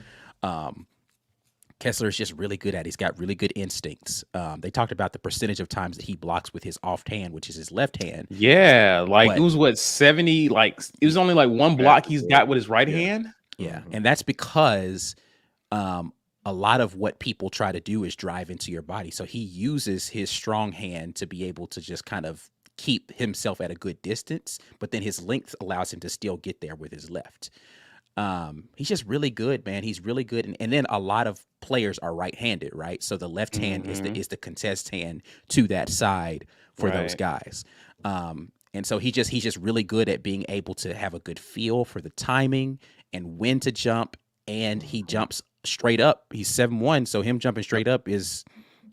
Kessler is just really good at it. He's got really good instincts. They talked about the percentage of times that he blocks with his off hand, which is his left hand. Yeah, it was 70. Like it was only like one block he's got with his right hand. Yeah, and that's because a lot of what people try to do is drive into your body. So he uses his strong hand to be able to just kind of keep himself at a good distance, but then his length allows him to still get there with his left. He's just really good, man. He's really good. And then a lot of players are right-handed, right? So the left hand is the contest hand to that side for those guys. And so he's just really good at being able to have a good feel for the timing and when to jump. And he jumps straight up. He's 7'1", so him jumping straight up it's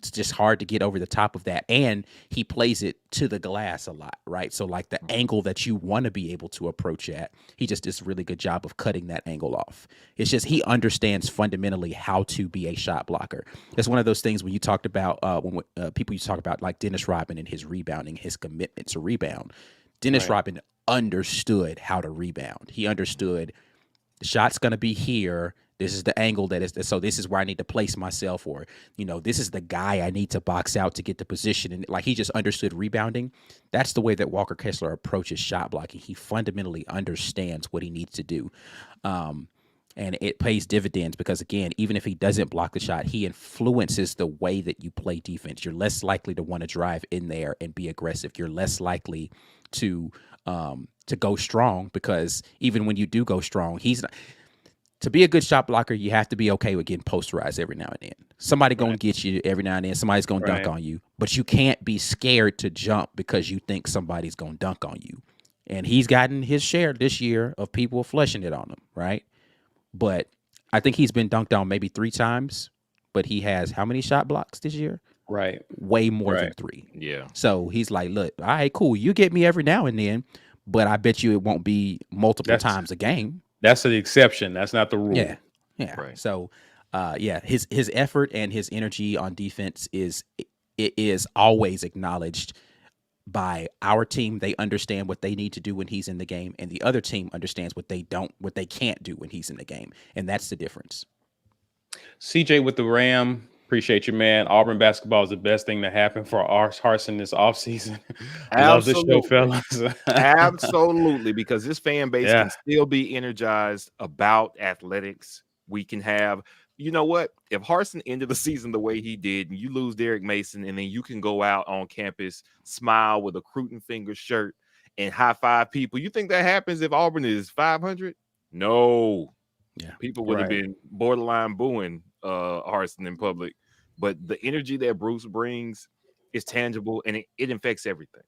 just hard to get over the top of that. And he plays it to the glass a lot, right? So like the angle that you want to be able to approach at, he just does a really good job of cutting that angle off. It's just he understands fundamentally how to be a shot blocker. It's one of those things when you talked about people used to talk about like Dennis Rodman and his rebounding, his commitment to rebound. Dennis Rodman understood how to rebound. He understood the shot's going to be here. This is the angle so this is where I need to place myself, or, this is the guy I need to box out to get the position. And like, he just understood rebounding. That's the way that Walker Kessler approaches shot blocking. He fundamentally understands what he needs to do. And it pays dividends because, again, even if he doesn't block the shot, he influences the way that you play defense. You're less likely to want to drive in there and be aggressive. You're less likely to go strong, because even when you do go strong, he's not. To be a good shot blocker, you have to be okay with getting posterized every now and then. Somebody going to get you every now and then. Somebody's going to dunk on you. But you can't be scared to jump because you think somebody's going to dunk on you. And he's gotten his share this year of people flushing it on him, right? But I think he's been dunked on maybe 3 times. But he has how many shot blocks this year? Right. Way more than 3. Yeah. So he's like, look, all right, cool. You get me every now and then, but I bet you it won't be multiple times a game. That's the exception. That's not the rule. Yeah. Right. So, his effort and his energy on defense is always acknowledged by our team. They understand what they need to do when he's in the game, and the other team understands what they can't do when he's in the game, and that's the difference. CJ with the Ram. Appreciate you, man. Auburn basketball is the best thing that happened for Harsin this offseason. Love this show, fellas. Absolutely, because this fan base can still be energized about athletics. We can have, you know what? If Harsin ended the season the way he did, and you lose Derek Mason, and then you can go out on campus, smile with a Cruton finger shirt, and high five people. You think that happens if Auburn is 500? No. Yeah, people would have been borderline booing Harsin in public. But the energy that Bruce brings is tangible, and it affects everything.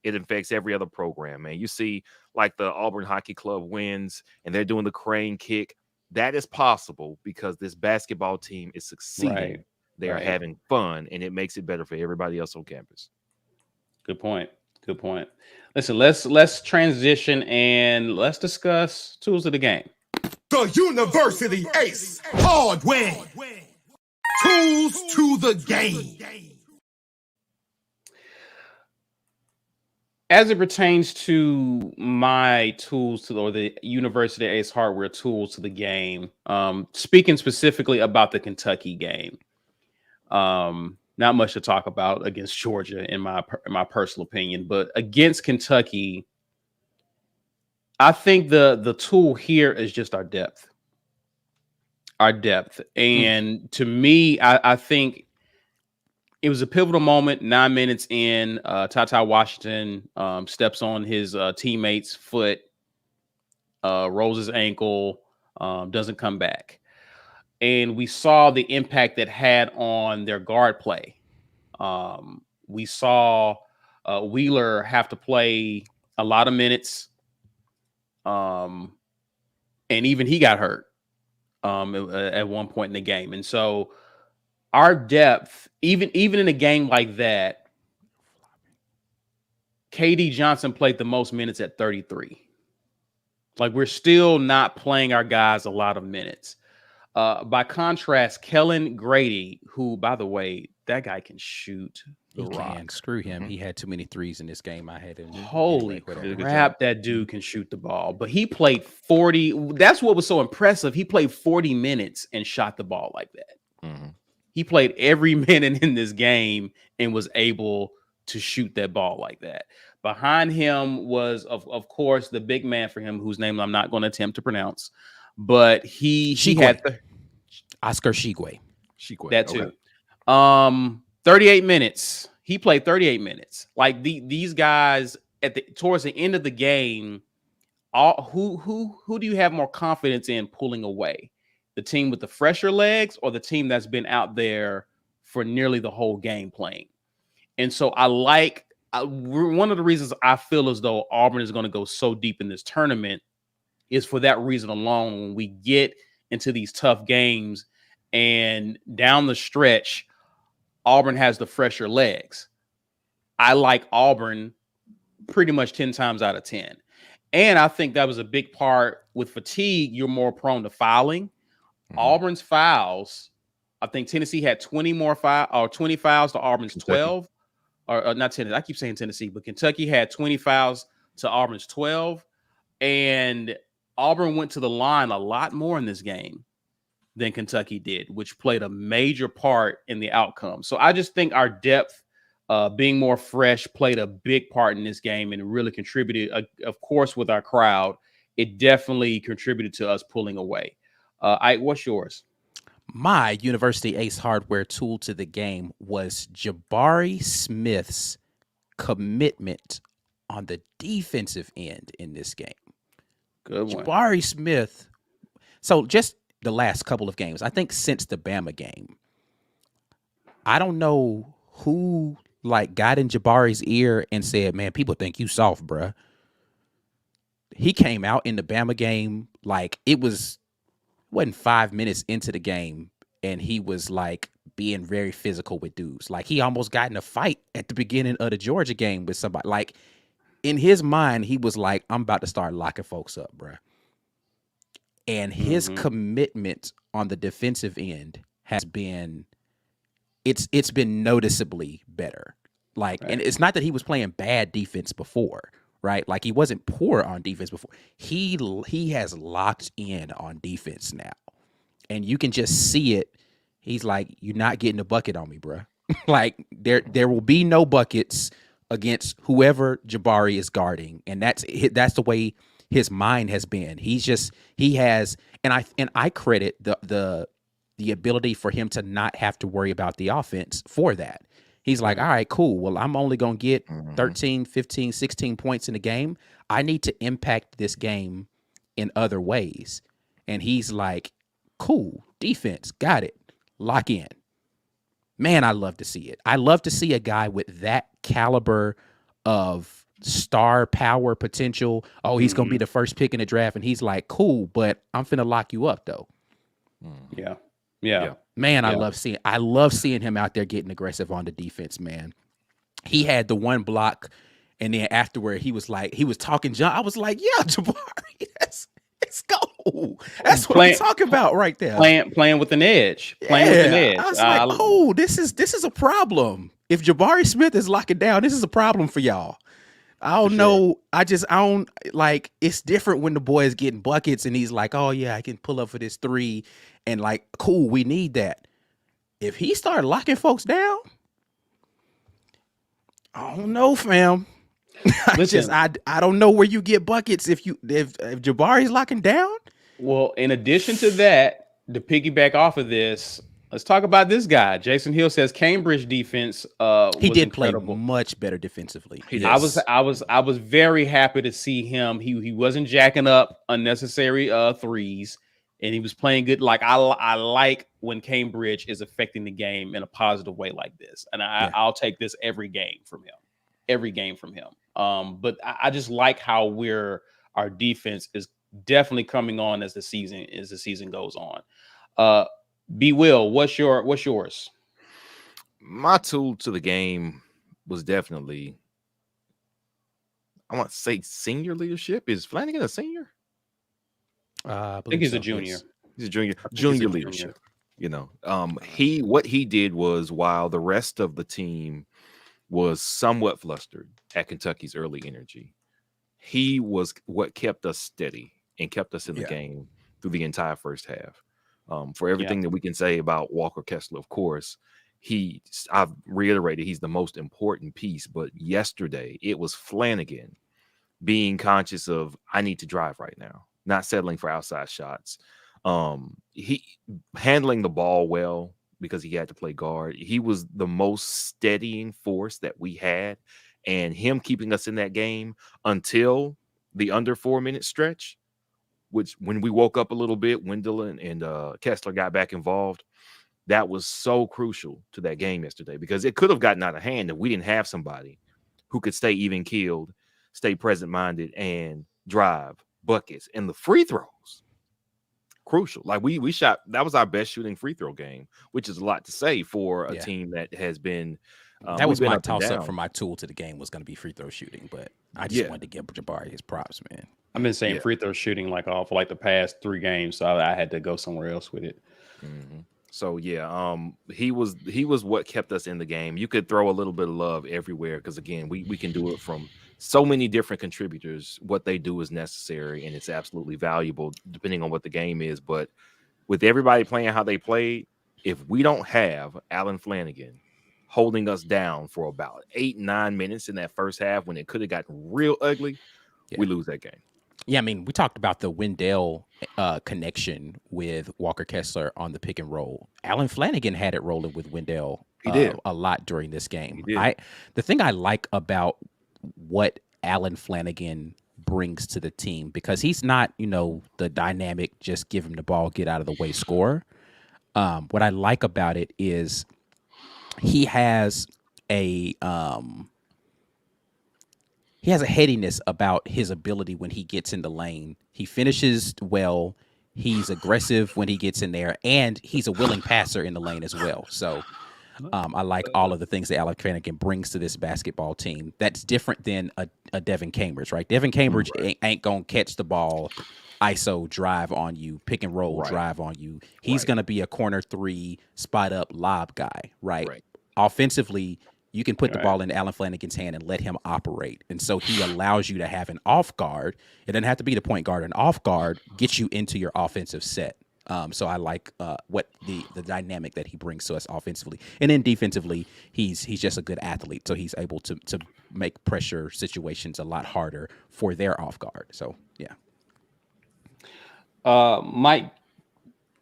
It affects every other program, man. You see, like the Auburn Hockey Club wins, and they're doing the crane kick. That is possible because this basketball team is succeeding. Right. They are having fun, and it makes it better for everybody else on campus. Good point. Good point. Listen, let's transition and let's discuss tools of the game. The University Ace Hardware. Tools to the game. As it pertains to my tools or the University Ace Hardware tools to the game, speaking specifically about the Kentucky game, not much to talk about against Georgia in my personal opinion, but against Kentucky, I think the tool here is just our depth. And to me, I think it was a pivotal moment. 9 minutes in, Ty Washington steps on his teammate's foot, rolls his ankle, doesn't come back. And we saw the impact that had on their guard play. We saw Wheeler have to play a lot of minutes. And even he got hurt at one point in the game. And so our depth, even in a game like that, KD Johnson played the most minutes at 33. Like, we're still not playing our guys a lot of minutes. By contrast, Kellen Grady, who, by the way, that guy can shoot the rock. Screw him. He had too many threes in this game. I had him. Holy crap, that dude can shoot the ball. But he played 40. That's what was so impressive. He played 40 minutes and shot the ball like that. Mm-hmm. He played every minute in this game and was able to shoot that ball like that. Behind him was, of course, the big man for him, whose name I'm not going to attempt to pronounce. But he had Oscar Shigwe. That too. 38 minutes. He played 38 minutes. Like these guys towards the end of the game, who do you have more confidence in pulling away? The team with the fresher legs or the team that's been out there for nearly the whole game playing? And so one of the reasons I feel as though Auburn is going to go so deep in this tournament is for that reason alone. When we get into these tough games and down the stretch, Auburn has the fresher legs. I like Auburn pretty much 10 times out of 10. And I think that was a big part. With fatigue, you're more prone to fouling. Mm-hmm. Auburn's fouls, I think Tennessee had 20 fouls to Auburn's 12. Or not Tennessee. I keep saying Tennessee, but Kentucky had 20 fouls to Auburn's 12. And Auburn went to the line a lot more in this game than Kentucky did, which played a major part in the outcome. So I just think our depth, being more fresh, played a big part in this game and really contributed. Of course, with our crowd, it definitely contributed to us pulling away. Ike, what's yours? My University Ace hardware tool to the game was Jabari Smith's commitment on the defensive end in this game. Good one. Jabari Smith. So just the last couple of games, I think since the Bama game, I don't know who like got in Jabari's ear and said, "Man, people think you soft, bruh." He came out in the Bama game like wasn't 5 minutes into the game, and he was like being very physical with dudes. Like he almost got in a fight at the beginning of the Georgia game with somebody. Like in his mind, he was like, "I'm about to start locking folks up, bruh." And his commitment on the defensive end has been it's been noticeably better. Like, and it's not that he was playing bad defense before, right? Like he wasn't poor on defense before. He has locked in on defense now. And you can just see it. He's like, "You're not getting a bucket on me, bruh." Like there will be no buckets against whoever Jabari is guarding. And that's the way his mind has been. He has, and I credit the ability for him to not have to worry about the offense for that. He's like, "All right, cool. Well, I'm only going to get 13, 15, 16 points in the game. I need to impact this game in other ways." And he's like, "Cool, defense, got it. Lock in." Man, I love to see it. I love to see a guy with that caliber of star power potential. Oh, he's going to be the first pick in the draft. And he's like, "Cool, but I'm finna lock you up though." Yeah. Man, I love seeing him out there getting aggressive on the defense, man. He had the one block, and then afterward he was talking John. I was like, "Yeah, Jabari, let's go." That's what I'm talking about right there. Playing with an edge. Playing with an edge. I was like, "Oh, this is a problem. If Jabari Smith is locking down, this is a problem for y'all." I don't know. I don't like. It's different when the boy is getting buckets and he's like, "Oh yeah, I can pull up for this three," and like, cool, we need that. If he started locking folks down, I don't know, fam. I don't know where you get buckets if Jabari's locking down. Well, in addition to that, to piggyback off of this, let's talk about this guy. Jason Hill says Cambridge defense. He did incredible. play much better defensively. Yes. I was very happy to see him. He wasn't jacking up unnecessary threes, and he was playing good. Like I like when Cambridge is affecting the game in a positive way like this, and I'll take this every game from him. But I just like how our defense is definitely coming on as the season goes on. B. Will, what's yours? My tool to the game was definitely, I want to say, senior leadership. Is Flanagan a senior? I think he's a junior. He's a junior. Junior leadership. You know, what he did was, while the rest of the team was somewhat flustered at Kentucky's early energy, he was what kept us steady and kept us in the game through the entire first half. For everything that we can say about Walker Kessler, of course, I've reiterated he's the most important piece. But yesterday, it was Flanagan being conscious of, I need to drive right now, not settling for outside shots. He handling the ball well because he had to play guard. He was the most steadying force that we had, and him keeping us in that game until the under 4 minute stretch, which when we woke up a little bit, Wendell and Kessler got back involved. That was so crucial to that game yesterday, because it could have gotten out of hand if we didn't have somebody who could stay even keeled, stay present minded, and drive buckets. And the free throws, crucial. Like we shot, that was our best shooting free throw game, which is a lot to say for a team that has been. That was my toss up for my tool to the game, was going to be free throw shooting, but I just wanted to give Jabari his props, man. I've been saying free throw shooting for like the past 3 games, so I had to go somewhere else with it. So he was what kept us in the game. You could throw a little bit of love everywhere, because again, we can do it from so many different contributors. What they do is necessary, and it's absolutely valuable depending on what the game is. But with everybody playing how they played, if we don't have Alan Flanagan holding us down for about 8-9 minutes in that first half when it could have gotten real ugly, we lose that game. Yeah, I mean, we talked about the Wendell connection with Walker Kessler on the pick and roll. Alan Flanagan had it rolling with Wendell He did. a lot during this game. He did. The thing I like about what Alan Flanagan brings to the team, because he's not, the dynamic, just give him the ball, get out of the way, score. What I like about it is he has a headiness about his ability when he gets in the lane. He finishes well. He's aggressive when he gets in there, and he's a willing passer in the lane as well. So I like all of the things that Alec Flanagan brings to this basketball team. That's different than a Devin Cambridge, right? Devin Cambridge ain't going to catch the ball, ISO drive on you, pick and roll drive on you. He's going to be a corner three, spot up lob guy, right? Offensively, you can put the ball in Alan Flanagan's hand and let him operate. And so he allows you to have an off guard. It doesn't have to be the point guard. An off guard gets you into your offensive set. So I like what the dynamic that he brings to us offensively. And then defensively, he's just a good athlete. So he's able to make pressure situations a lot harder for their off guard. So, yeah. Mike,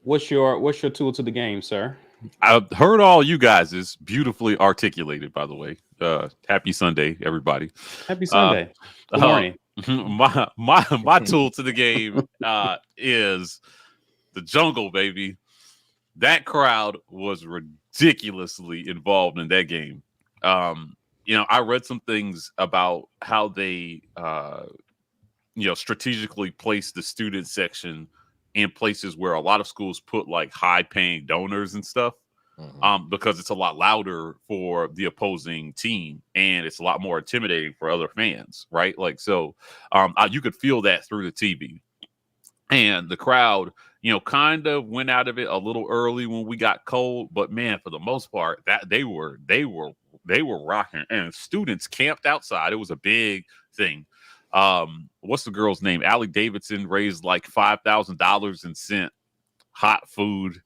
what's your tool to the game, sir? I heard all you guys is beautifully articulated, by the way. Happy Sunday, everybody. Happy Sunday. Good morning. My tool to the game is the jungle, baby. That crowd was ridiculously involved in that game. I read some things about how they strategically placed the student section in places where a lot of schools put like high paying donors and stuff, because it's a lot louder for the opposing team and it's a lot more intimidating for other fans, right? Like, so you could feel that through the TV, and the crowd, kind of went out of it a little early when we got cold, but man, for the most part, that they were rocking, and students camped outside. It was a big thing. What's the girl's name? Allie Davidson raised like $5,000 and sent hot food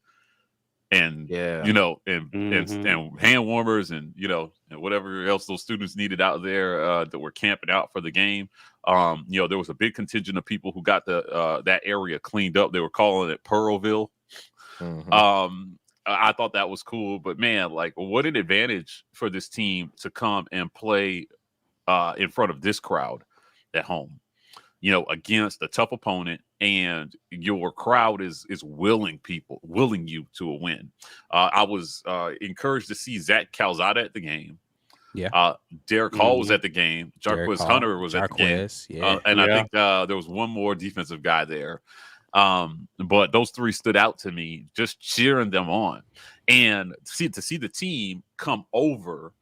and and hand warmers and and whatever else those students needed out there that were camping out for the game. There was a big contingent of people who got that area cleaned up. They were calling it Pearlville. I thought that was cool, but man, like, what an advantage for this team to come and play in front of this crowd at home, against a tough opponent, and your crowd is willing you to a win. I was encouraged to see Zach Calzada at the game. Yeah. Derek Hall was at the game. Jarquez Hunter was at the game. Yeah. I think there was one more defensive guy there. But those three stood out to me, just cheering them on, and to see the team come over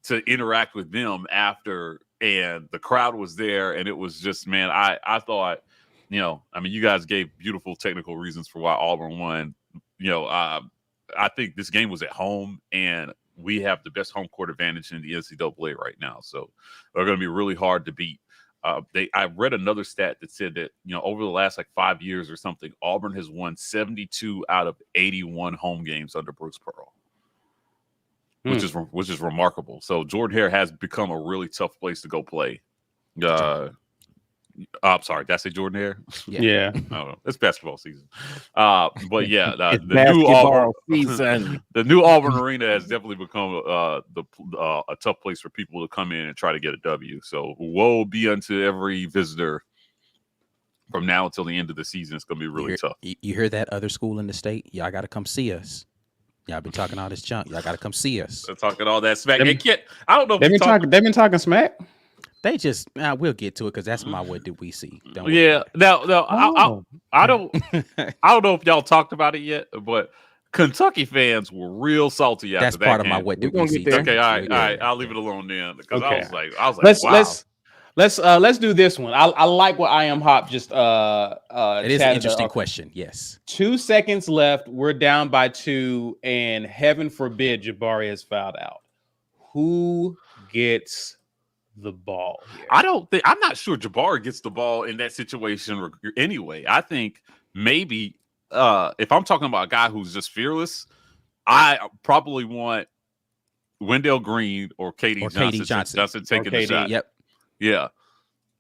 to interact with them after. And the crowd was there, and it was just, man, I thought, you guys gave beautiful technical reasons for why Auburn won. I think this game was at home, and we have the best home court advantage in the NCAA right now. So they're going to be really hard to beat. I read another stat that said that, over the last 5 years or something, Auburn has won 72 out of 81 home games under Bruce Pearl. Which is remarkable. So Jordan Hare has become a really tough place to go play. I'm sorry, did I say Jordan Hare? Yeah. I don't know. It's basketball season. But yeah, it's the new Auburn season. The new Auburn Arena has definitely become a tough place for people to come in and try to get a W. So woe be unto every visitor from now until the end of the season. It's going to be really tough. You hear that, other school in the state? Y'all got to come see us. Y'all been talking all this junk. Y'all got to come see us. They're talking all that smack. I don't know. They've been talking smack. They just we'll get to it because that's my what did we see? No. I don't know if y'all talked about it yet, but Kentucky fans were real salty after that's that part game. of my what did we see. Okay, all right. I'll leave it alone then because I was like, wow. Let's do this one. I like what I Am Hop just it is an interesting question. Yes. 2 seconds left. We're down by 2, and heaven forbid Jabari is fouled out. Who gets the ball here? I'm not sure Jabari gets the ball in that situation anyway. I think maybe if I'm talking about a guy who's just fearless, I probably want Wendell Green or Katie Johnson taking the shot. Yep. Yeah.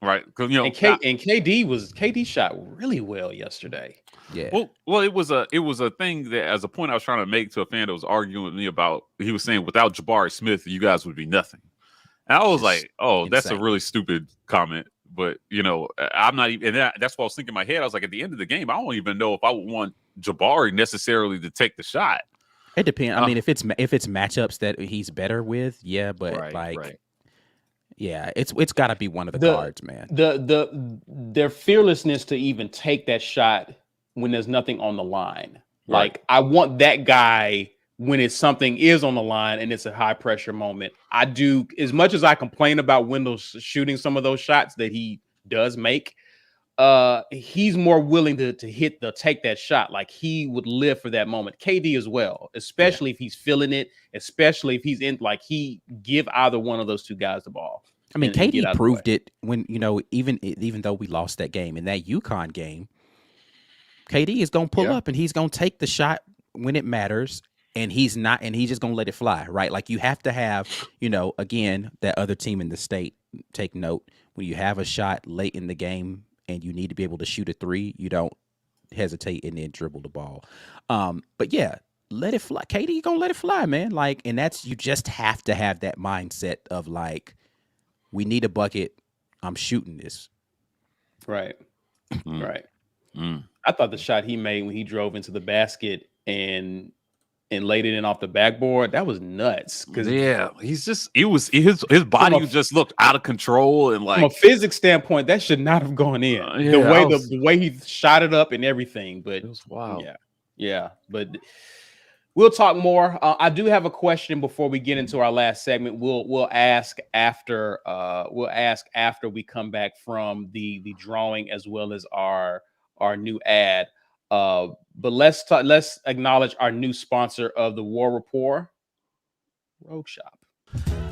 right? Because And KD shot really well yesterday. Yeah. well, it was a thing that, as a point I was trying to make to a fan that was arguing with me about. He was saying without Jabari Smith, you guys would be nothing. And I was like, oh, that's a insane. really stupid comment. But I'm not even. And that's what I was thinking in my head. I was like, at the end of the game, I don't even know if I would want Jabari necessarily to take the shot. It depends. I mean, if it's matchups that he's better with, yeah, but yeah, it's got to be one of the guards, man. Their fearlessness to even take that shot when there's nothing on the line. Right. Like, I want that guy when something is on the line and it's a high pressure moment. I do, as much as I complain about Wendell shooting some of those shots that he does make, he's more willing to take that shot. Like, he would live for that moment. KD as well, especially if he's feeling it, especially if he's in, like, he give either one of those two guys the ball. I mean, KD proved it when, even though we lost that game, in that UConn game, KD is going to pull up and he's going to take the shot when it matters, and he's just going to let it fly, right? Like, you have to have, again, that other team in the state, take note, when you have a shot late in the game and you need to be able to shoot a three, you don't hesitate and then dribble the ball. But yeah, let it fly. KD, you going to let it fly, man. Like, and you just have to have that mindset of, like, we need a bucket. I'm shooting this. Right. Right. I thought the shot he made when he drove into the basket and laid it in off the backboard, that was nuts. Because his body just looked out of control, and, like, from a physics standpoint, that should not have gone in. The way he shot it up and everything, but it was wild. Yeah. But we'll talk more. I do have a question before we get into our last segment. We'll ask after we come back from the drawing, as well as our new ad. But let's acknowledge our new sponsor of the War Rapport, Rogue Shop.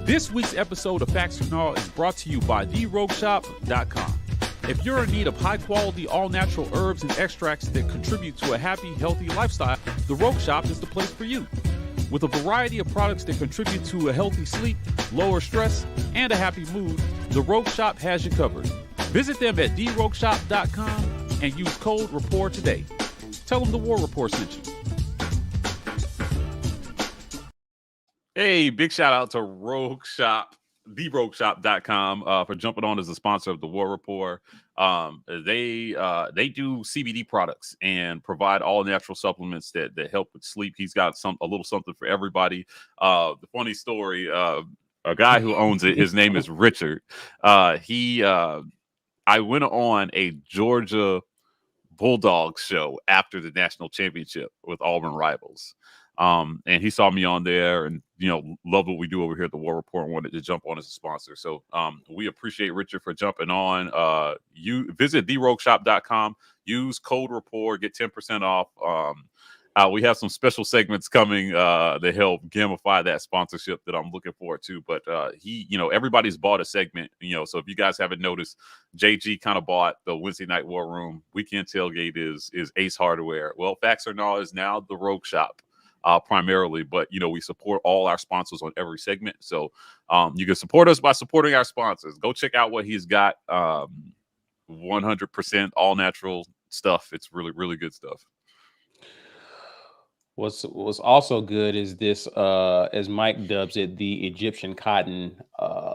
This week's episode of Facts or Gnaw is brought to you by therogueshop.com. If you're in need of high-quality, all-natural herbs and extracts that contribute to a happy, healthy lifestyle, the Rogue Shop is the place for you. With a variety of products that contribute to a healthy sleep, lower stress, and a happy mood, the Rogue Shop has you covered. Visit them at therogueshop.com and use code RAPPORT today. Tell them the War Rapport sent you. Hey, big shout out to Rogue Shop, therogueshop.com, for jumping on as a sponsor of the War Rapport. They do CBD products and provide all natural supplements that help with sleep. He's got a little something for everybody. The funny story, a guy who owns it, his name is Richard. I went on a Georgia Bulldogs show after the national championship with Auburn rivals. And he saw me on there and, loved what we do over here at the War Rapport and wanted to jump on as a sponsor. So we appreciate Richard for jumping on. You visit therogueshop.com, use code RAPPORT, get 10% off. We have some special segments coming to help gamify that sponsorship that I'm looking forward to. But everybody's bought a segment, so if you guys haven't noticed, JG kind of bought the Wednesday Night War Room. Weekend Tailgate is Ace Hardware. Well, Facts or Gnaw is now the Rogue Shop. Primarily, but we support all our sponsors on every segment. So you can support us by supporting our sponsors. Go check out what he's got. 100% all natural stuff. It's really, really good stuff. What's also good is this, as Mike dubs it, the Egyptian cotton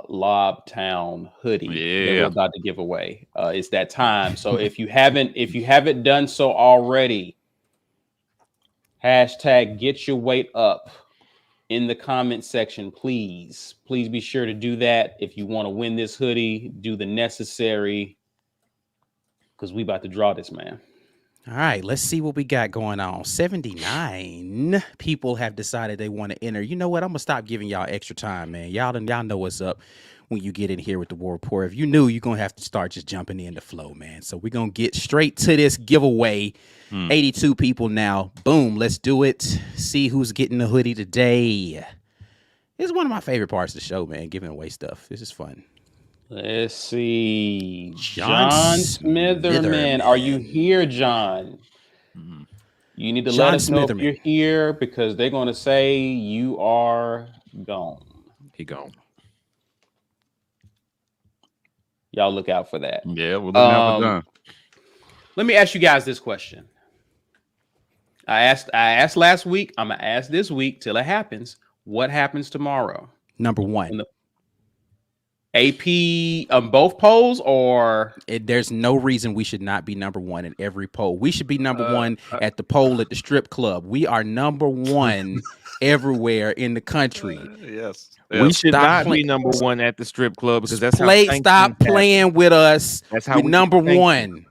Lob Town hoodie that we're about to give away. It's that time. So if you haven't done so already, hashtag get your weight up in the comment section, please. Please be sure to do that. If you want to win this hoodie, do the necessary, because we about to draw this, man. All right, let's see what we got going on. 79 people have decided they want to enter. You know what? I'm going to stop giving y'all extra time, man. Y'all know what's up when you get in here with the War Rapport. If you knew, you're going to have to start just jumping in the flow, man. So we're going to get straight to this giveaway. 82 people now. Boom, let's do it. See who's getting the hoodie today. This is one of my favorite parts of the show, man, giving away stuff. This is fun. Let's see. John Smitherman. Are you here, John? You need to let us know if you're here, because they're going to say you are gone. He gone. Y'all look out for that. Yeah, we're looking out for John. Let me ask you guys this question. I asked last week. I'm gonna ask this week till it happens. What happens tomorrow? Number one. AP on both polls, or There's no reason we should not be number one in every poll. We should be number one at the poll at the strip club. We are number one everywhere in the country. Yes. We should Stop not be number one at the strip club because that's stop playing with us. That's how we're we number one.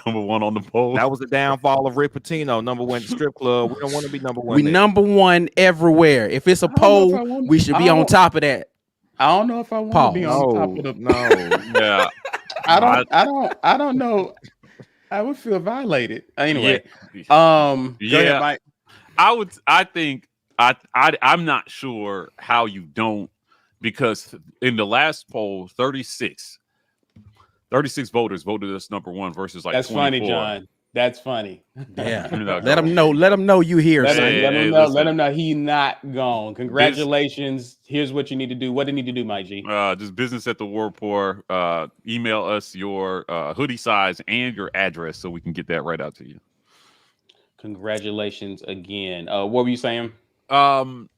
Number one on the poll. That was the downfall of Rick Pitino, number one at the strip club. We don't want to be number one. We number one everywhere. If it's a poll, we should be on top of that. I don't know if I want to be on top of the. No, Yeah. I don't know. I would feel violated anyway. Yeah. Go ahead, Mike. I'm not sure how you don't, because in the last poll, 36 voters voted us number one versus like that's 24. funny, John. That's funny. Yeah. Let them know. Let them know you here. Let son. him know he's not gone. Congratulations. Here's what you need to do. What do you need to do, Mike G? Just business at the War Rapport. Email us your hoodie size and your address so we can get that right out to you. Congratulations again. What were you saying? Shit,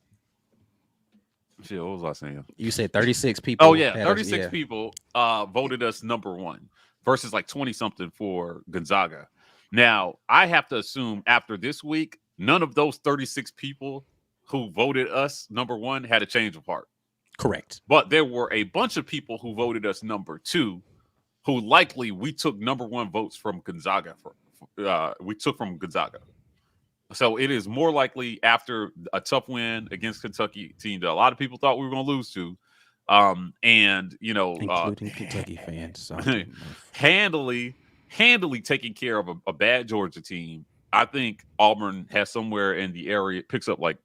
what was I saying? You said 36 people. Oh yeah, 36 people voted us number one versus like 20 something for Gonzaga. Now I have to assume after this week, none of those 36 people who voted us number one had a change of heart. Correct. But there were a bunch of people who voted us number two, who likely we took number one votes from Gonzaga. We took from Gonzaga. So it is more likely after a tough win against Kentucky team that a lot of people thought we were going to lose to. And, you know, including Kentucky fans. So. handily taking care of a bad Georgia team. I think Auburn has somewhere in the area, picks up like,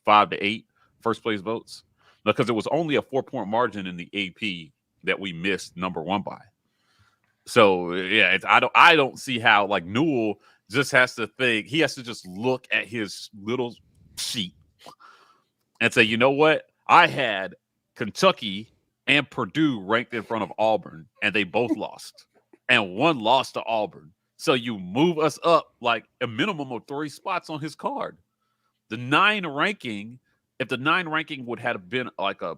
5 to 8 first place votes, because it was only a 4-point margin in the AP that we missed number one by. So yeah, I don't see how like Newell just has to think, he has to just look at his little sheet and say, you know what? I had Kentucky and Purdue ranked in front of Auburn, and they both lost. And one lost to Auburn. So you move us up like a minimum of 3 spots on his card. The 9 ranking, if the 9 ranking would have been like a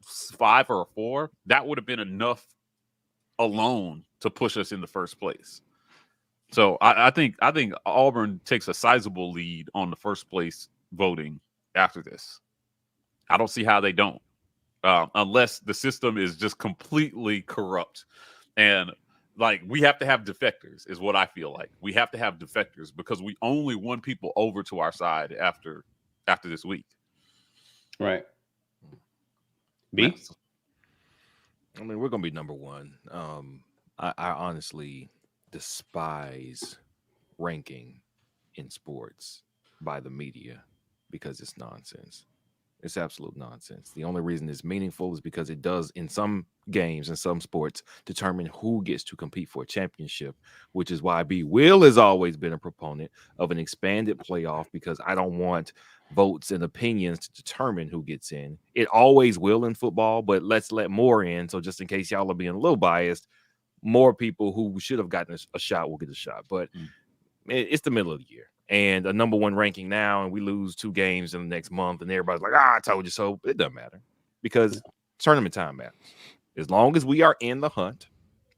5 or a 4, that would have been enough alone to push us in the first place. So I think Auburn takes a sizable lead on the first place voting after this. I don't see how they don't, unless the system is just completely corrupt. And like, we have to have defectors is what I feel like. We have to have defectors because we only won people over to our side after this week. Right. B? I mean, we're going to be number one. I honestly despise ranking in sports by the media because it's nonsense. It's absolute nonsense. The only reason it's meaningful is because it does, in some games and some sports, determine who gets to compete for a championship, which is why B. Will has always been a proponent of an expanded playoff, because I don't want votes and opinions to determine who gets in. It always will in football, but let's let more in. So just in case y'all are being a little biased, more people who should have gotten a shot will get a shot. But it's the middle of the year. And a number one ranking now, and we lose 2 games in the next month, and everybody's like, I told you so. It doesn't matter because tournament time matters. As long as we are in the hunt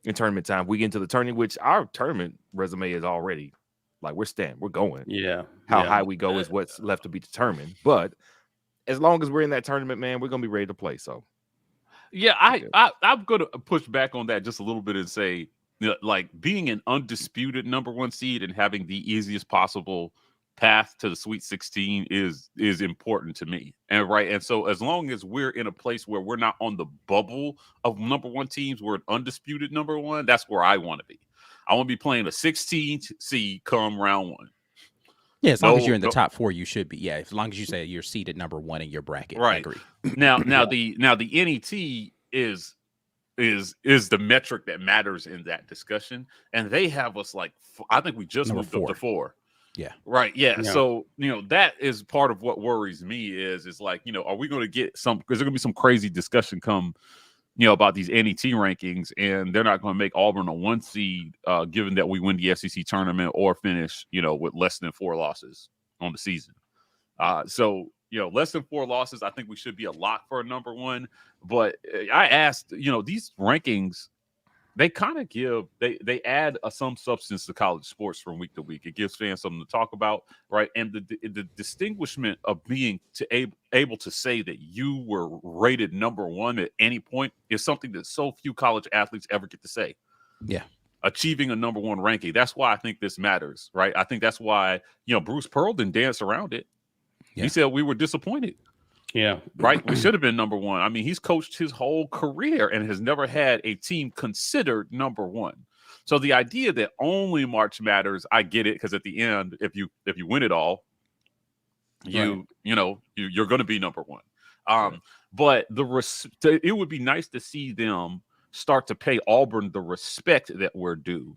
in tournament time, we get into the tournament, which our tournament resume is already like we're going. Yeah. How high we go is what's left to be determined. But as long as we're in that tournament, man, we're going to be ready to play. So, yeah, I'm going to push back on that just a little bit and say, like, being an undisputed number one seed and having the easiest possible path to the Sweet 16 is important to me. And so as long as we're in a place where we're not on the bubble of number one teams, we're an undisputed number one, that's where I want to be. I want to be playing a 16th seed come round 1. Yeah, as long as you're in the top 4, you should be. Yeah, as long as you say you're seated number 1 in your bracket. Right. I agree. Now the NET is the metric that matters in that discussion, and they have us like, I think we just number moved 4. up to 4. Yeah. Right. Yeah. So, that is part of what worries me is like, are we going to get is there going to be some crazy discussion come, about these NET rankings, and they're not going to make Auburn a 1 seed, given that we win the SEC tournament or finish, with less than 4 losses on the season. So, less than 4 losses, I think we should be a lot for a number 1. But I asked, these rankings, they kind of they add some substance to college sports from week to week. It gives fans something to talk about, right? And the distinguishment of being able to say that you were rated number 1 at any point is something that so few college athletes ever get to say. Yeah. Achieving a number 1 ranking. That's why I think this matters, right? I think that's why, Bruce Pearl didn't dance around it. Yeah. He said we were disappointed. Yeah. Right. We should have been number 1. I mean, he's coached his whole career and has never had a team considered number 1. So the idea that only March matters, I get it, because at the end, if you win it all, you're going to be number 1. But it would be nice to see them start to pay Auburn the respect that we're due,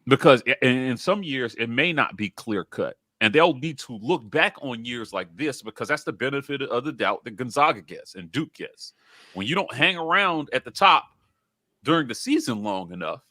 because in some years it may not be clear cut. And they'll need to look back on years like this, because that's the benefit of the doubt that Gonzaga gets and Duke gets. When you don't hang around at the top during the season long enough,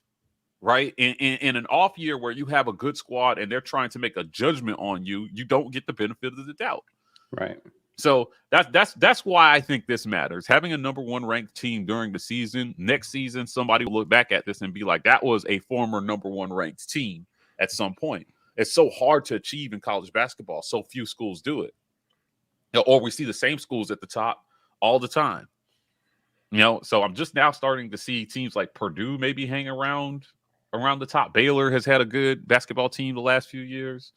right? In an off year where you have a good squad and they're trying to make a judgment on you, you don't get the benefit of the doubt. Right. So that's why I think this matters. Having a number 1 ranked team during the season, next season, somebody will look back at this and be like, that was a former number 1 ranked team at some point. It's so hard to achieve in college basketball. So few schools do it. Or we see the same schools at the top all the time. So I'm just now starting to see teams like Purdue maybe hang around the top. Baylor has had a good basketball team the last few years.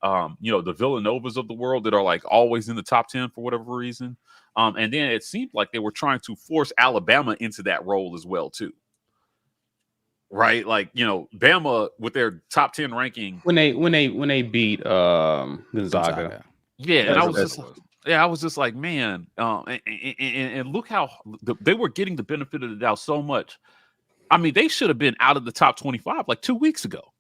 The Villanovas of the world that are like always in the top 10 for whatever reason. And then it seemed like they were trying to force Alabama into that role as well, too. Right, like Bama with their top 10 ranking when they beat Gonzaga. Yeah, and I was just like, man, and look how they were getting the benefit of the doubt so much. I mean, they should have been out of the top 25 like 2 weeks ago.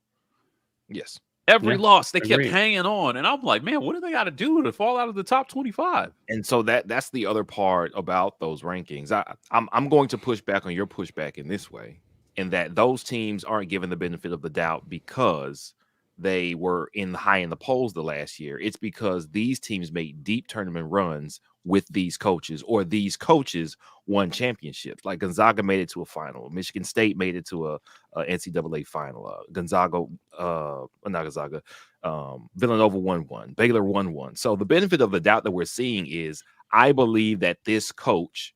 Yes, every loss they kept hanging on, and I'm like, man, what do they got to do to fall out of the top 25? And so that's the other part about those rankings. I'm going to push back on your pushback in this way. And that those teams aren't given the benefit of the doubt because they were high in the polls the last year. It's because these teams made deep tournament runs with these coaches, or these coaches won championships. Like Gonzaga made it to a final. Michigan State made it to a NCAA final. Villanova won 1. Baylor won 1. So the benefit of the doubt that we're seeing is, I believe that this coach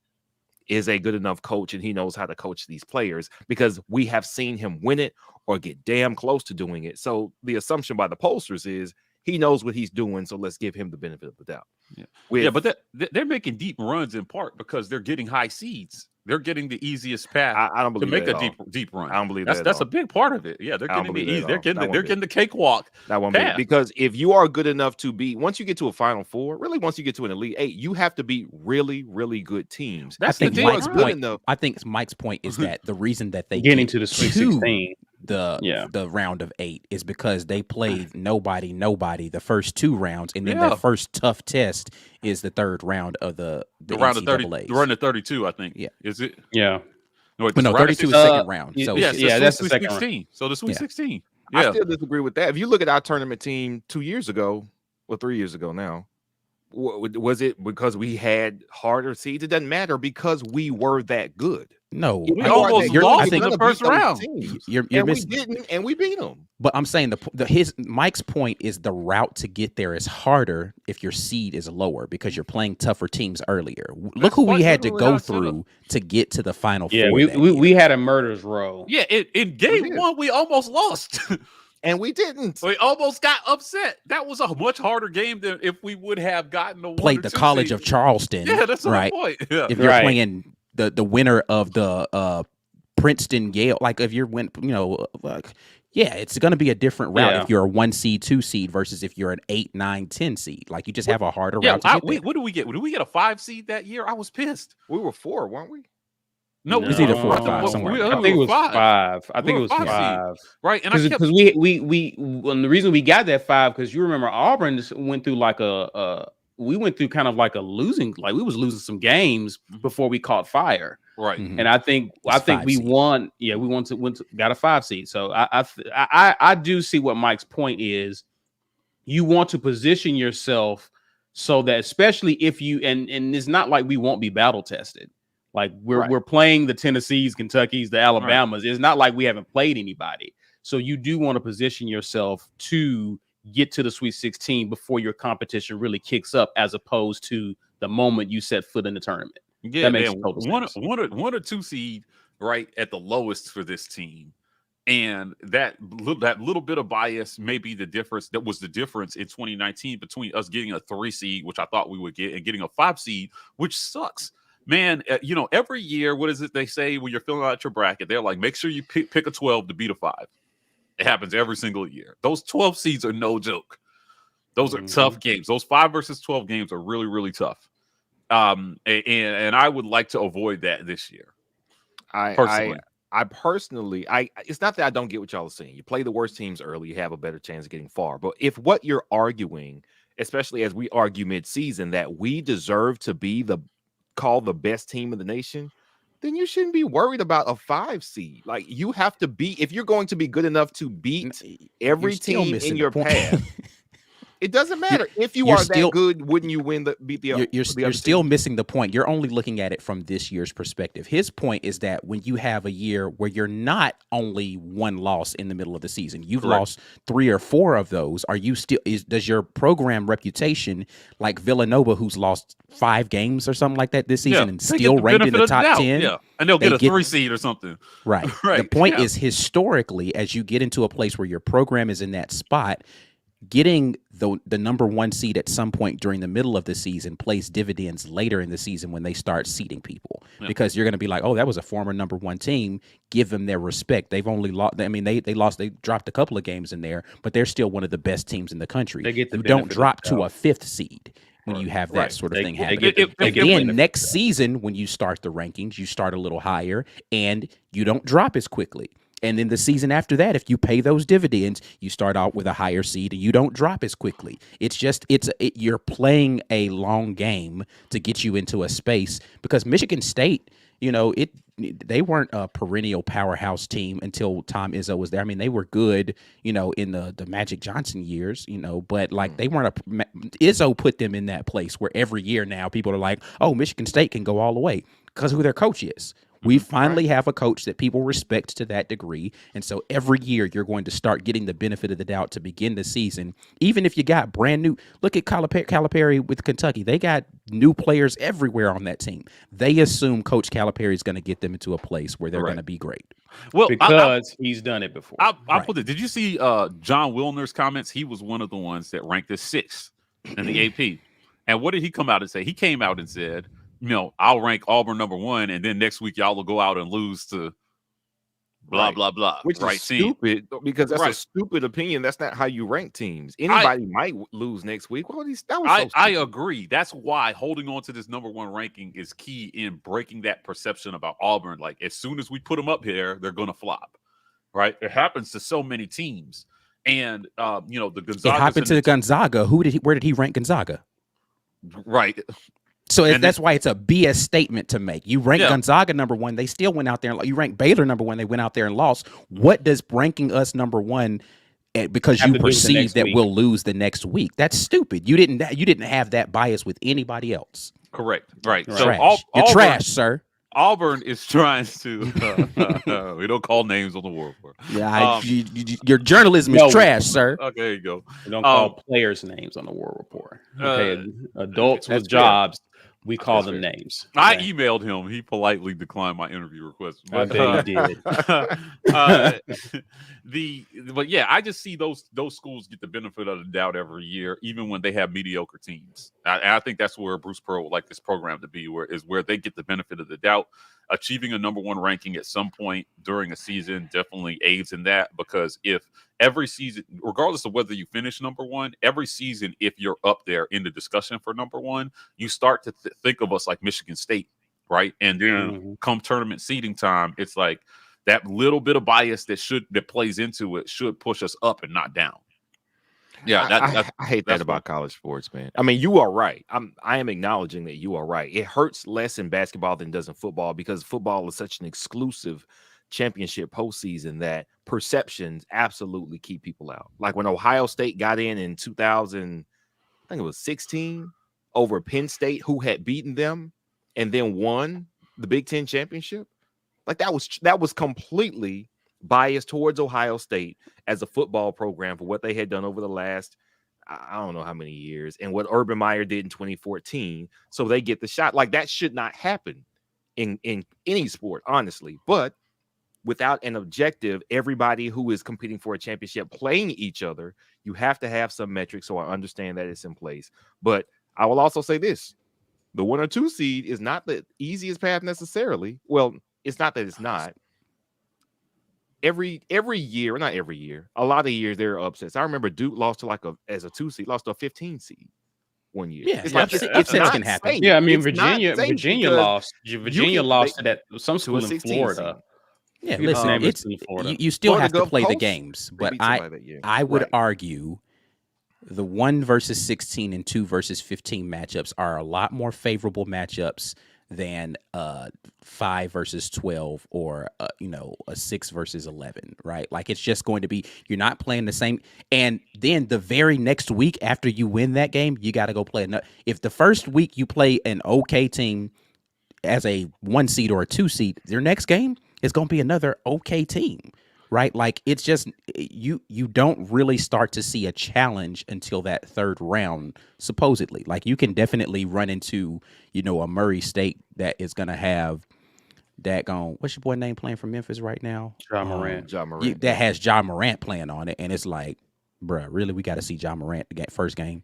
is a good enough coach and he knows how to coach these players, because we have seen him win it or get damn close to doing it. So the assumption by the pollsters is he knows what he's doing, so let's give him the benefit of the doubt. But they're making deep runs in part because they're getting high seeds. They're getting the easiest path I don't believe to make a deep run. I don't believe that's a big part of it. Yeah, they're getting the easy. They're getting the cakewalk. That won't be, because if you are good enough to be, once you get to a Final Four, really once you get to an Elite 8, you have to beat really, really good teams. I think Mike's point is that the reason that they get into the Sweet 16, the round of 8, is because they played nobody the first 2 rounds, and then their first tough test is the 3rd round of the round of 30, the round of 32, I think. Yeah, is it? Yeah. No, 32 is second round. So that's the second 16. round. So the Sweet 16. Yeah. I still disagree with that. If you look at our tournament team 2 years ago, or 3 years ago now, was it because we had harder seeds? It doesn't matter, because we were that good. No, we almost lost in the first round. We didn't, and we beat them. But I'm saying Mike's point is the route to get there is harder if your seed is lower, because you're playing tougher teams earlier. Look who we had to go through to get to the Final Four. Yeah, we had a murderer's row. Yeah, in game 1 we almost lost. And we didn't. We almost got upset. That was a much harder game than if we would have gotten a played the College of Charleston. Yeah, that's the point. Yeah. If you're playing the winner of the Princeton Yale, like if you're it's going to be a different route if you're a 1 seed, 2 seed versus if you're an 8, 9, 10 seed. Like you just have a harder route. What do we get? Did we get a 5 seed that year? I was pissed. We were 4, weren't we? No, it's either 4 or 5 somewhere. I think it was 5. I think it was 5. Right, and because we the reason we got that 5, because you remember Auburn went through like we went through kind of like a losing, like we was losing some games before we caught fire. Right. Mhm. And I think It's we 5 seed. won. Yeah, we got a 5 seed. So I do see what Mike's point is. You want to position yourself so that, especially if you and it's not like we won't be battle tested. Like we're playing the Tennessees, Kentuckys, the Alabamas. It's not like we haven't played anybody. So you do want to position yourself to get to the Sweet 16 before your competition really kicks up, as opposed to the moment you set foot in the tournament. Yeah, That makes man. total sense. One or 2 seed right at the lowest for this team. And that little bit of bias may be the difference. That was the difference in 2019 between us getting a 3 seed, which I thought we would get, and getting a 5 seed, which sucks. Man, every year, what is it they say when you're filling out your bracket? They're like, make sure you pick a 12 to beat a 5. It happens every single year. Those 12 seeds are no joke. Those are tough games. Those 5 versus 12 games are really, really tough. And I would like to avoid that this year. I personally, it's not that I don't get what y'all are saying. You play the worst teams early, you have a better chance of getting far. But if what you're arguing, especially as we argue mid-season, that we deserve to be called the best team in the nation, then you shouldn't be worried about a 5 seed. Like, you have to be, if you're going to be good enough to beat every team in your path. It doesn't matter. If you are that good, wouldn't you beat the You're still missing the point. You're only looking at it from this year's perspective. His point is that when you have a year where you're not only 1 loss in the middle of the season, you've lost 3 or 4 of those. Are you still? Does your program reputation, like Villanova, who's lost 5 games or something like that this season, and still ranked in the top 10? Yeah, and they'll get a 3 seed or something. Right. The point is, historically, as you get into a place where your program is in that spot, getting the number 1 seed at some point during the middle of the season plays dividends later in the season when they start seeding people, because you're going to be like, oh, that was a former number 1 team. Give them their respect. They've only lost. I mean, they dropped a couple of games in there, but they're still one of the best teams in the country. They get the you don't drop benefit to a 5th seed when you have that sort of thing happen. Again, Again, next season, when you start the rankings, you start a little higher and you don't drop as quickly. And then the season after that, if you pay those dividends, you start out with a higher seed and you don't drop as quickly. It's just you're playing a long game to get you into a space, because Michigan State, they weren't a perennial powerhouse team until Tom Izzo was there. I mean, they were good, in the Magic Johnson years, but like they weren't Izzo put them in that place where every year now people are like, oh, Michigan State can go all the way because of who their coach is. We finally have a coach that people respect to that degree. And so every year you're going to start getting the benefit of the doubt to begin the season. Even if you got brand new, look at Calipari with Kentucky. They got new players everywhere on that team. They assume Coach Calipari is going to get them into a place where they're going to be great. Well, because he's done it before. I'll put it. Did you see John Wilner's comments? He was one of the ones that ranked as 6th in the AP. And what did he come out and say? He came out and said, I'll rank Auburn number 1, and then next week y'all will go out and lose to blah, blah, blah. Which is stupid, because that's a stupid opinion. That's not how you rank teams. Anybody might lose next week. Well, I agree. That's why holding on to this number 1 ranking is key in breaking that perception about Auburn. Like, as soon as we put them up here, they're going to flop, right? It happens to so many teams. And, the Gonzaga. It happened to Gonzaga. Where did he rank Gonzaga? Right. So that's why it's a BS statement to make. You rank Gonzaga number 1, they still went out there and you rank Baylor number 1, they went out there and lost. What does ranking us number 1 because you perceive that we'll lose the next week? That's stupid. You didn't have that bias with anybody else. Correct. Right. Trash. So You're trash, sir. Auburn is trying to. We don't call names on the War Rapport. Yeah, your journalism is trash, sir. Okay, there you go. We don't call players' names on the War Rapport. Okay, adults with jobs. We call them names. Okay? I emailed him. He politely declined my interview request. But, I bet he did. But yeah, I just see those schools get the benefit of the doubt every year, even when they have mediocre teams. I think that's where Bruce Pearl would like this program to be, where they get the benefit of the doubt. Achieving a number 1 ranking at some point during a season definitely aids in that, because if every season, regardless of whether you finish number 1, every season, if you're up there in the discussion for number 1, you start to think of us like Michigan State, right? And then come tournament seeding time, it's like that little bit of bias that plays into it should push us up and not down. Yeah, I hate that that's about college sports, man. I mean, you are right. I am acknowledging that you are right. It hurts less in basketball than it does in football because football is such an exclusive championship postseason that perceptions absolutely keep people out. Like when Ohio State got in 2000, I think it was 16 over Penn State, who had beaten them and then won the Big Ten championship. Like that was completely biased towards Ohio State as a football program for what they had done over the last, I don't know how many years, and what Urban Meyer did in 2014. So they get the shot. Like that should not happen in any sport, honestly. But without an objective, everybody who is competing for a championship playing each other, you have to have some metrics. So I understand that it's in place. But I will also say this: the 1 or 2 seed is not the easiest path necessarily. Well, it's not that it's not. Every year, not every year, a lot of years there are upsets. I remember Duke lost to as a 2 seed, lost to a 15 seed one year. Yeah, It's yeah, like it's upsets not can happen. safe. Yeah, I mean It's not Virginia safe Virginia because lost. Virginia lost to that some to school a in 16 Florida. seed. Yeah, Forget the listen, name of it's it in Florida. you still Florida have to Gulf play the Coast, games, they but beat somebody that year. I would Right. argue the 1 versus 16 and 2 versus 15 matchups are a lot more favorable matchups than 5 versus 12 or a 6 versus 11, right? Like it's just going to be, you're not playing the same. And then the very next week after you win that game, you got to go play another. If the first week you play an okay team as a 1 seed or a 2 seed, their next game is going to be another okay team, right? Like it's just you don't really start to see a challenge until that third round, supposedly. Like you can definitely run into a Murray State that is going to have what's your boy name playing for Memphis right now? Ja Morant. Ja Morant, That has Ja Morant playing on it, and it's like, bruh, really, we got to see Ja Morant first game?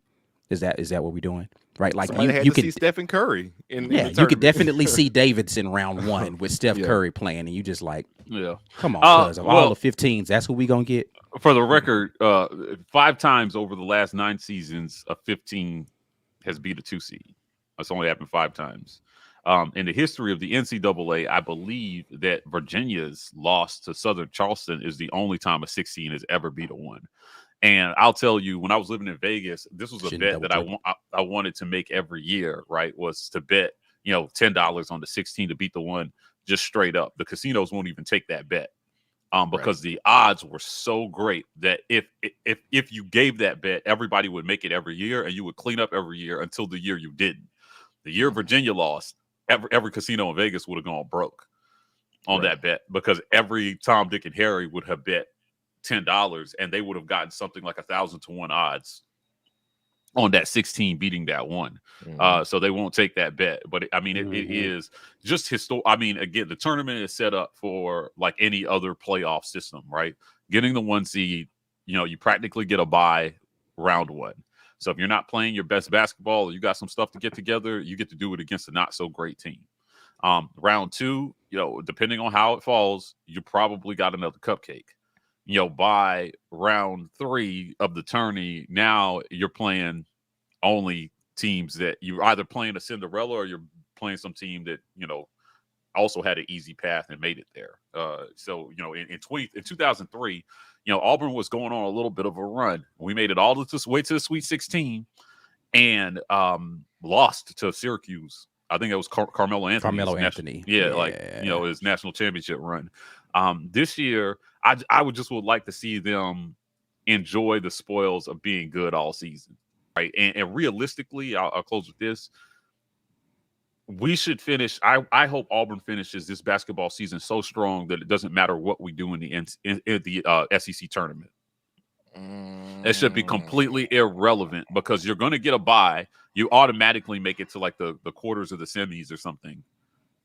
Is that what we're doing? Right? Like Somebody had you to can see Stephen Curry in the you could tournament. definitely see Davidson round 1 with Steph Yeah. Curry playing, and you just like, yeah. come on, cuz of all well- the 15s, that's who we gonna get. For the record, 5 times over the last 9 seasons, a 15 has beat a 2 seed. That's only happened 5 times. In the history of the NCAA, I believe that Virginia's loss to Southern Charleston is the only time a 16 has ever beat a 1. And I'll tell you, when I was living in Vegas, this was a bet that I wanted to make every year, right? Was to bet, $10 on the 16 to beat the 1 just straight up. The casinos won't even take that bet. Because the odds were so great that if you gave that bet, everybody would make it every year, and you would clean up every year until the year you didn't. The year Virginia lost, every casino in Vegas would have gone broke on that bet, because every Tom, Dick, and Harry would have bet $10, and they would have gotten something like 1,000 to 1 odds on that 16 beating that 1. So they won't take that bet. But it is just I mean, again, the tournament is set up for like any other playoff system, right? Getting the 1 seed, you practically get a bye round 1. So if you're not playing your best basketball, or you got some stuff to get together, you get to do it against a not so great team. Round 2, depending on how it falls, you probably got another cupcake. By round 3 of the tourney, now you're playing only teams that you're either playing a Cinderella or you're playing some team that, also had an easy path and made it there. So, in 2003, Auburn was going on a little bit of a run. We made it all the way to the Sweet 16 and lost to Syracuse. I think it was Carmelo Anthony. His national championship run. This year, I would like to see them enjoy the spoils of being good all season, right? And realistically, I'll close with this. We should finish. I hope Auburn finishes this basketball season so strong that it doesn't matter what we do in the SEC tournament. It should be completely irrelevant, because you're going to get a bye. You automatically make it to like the quarters of the semis or something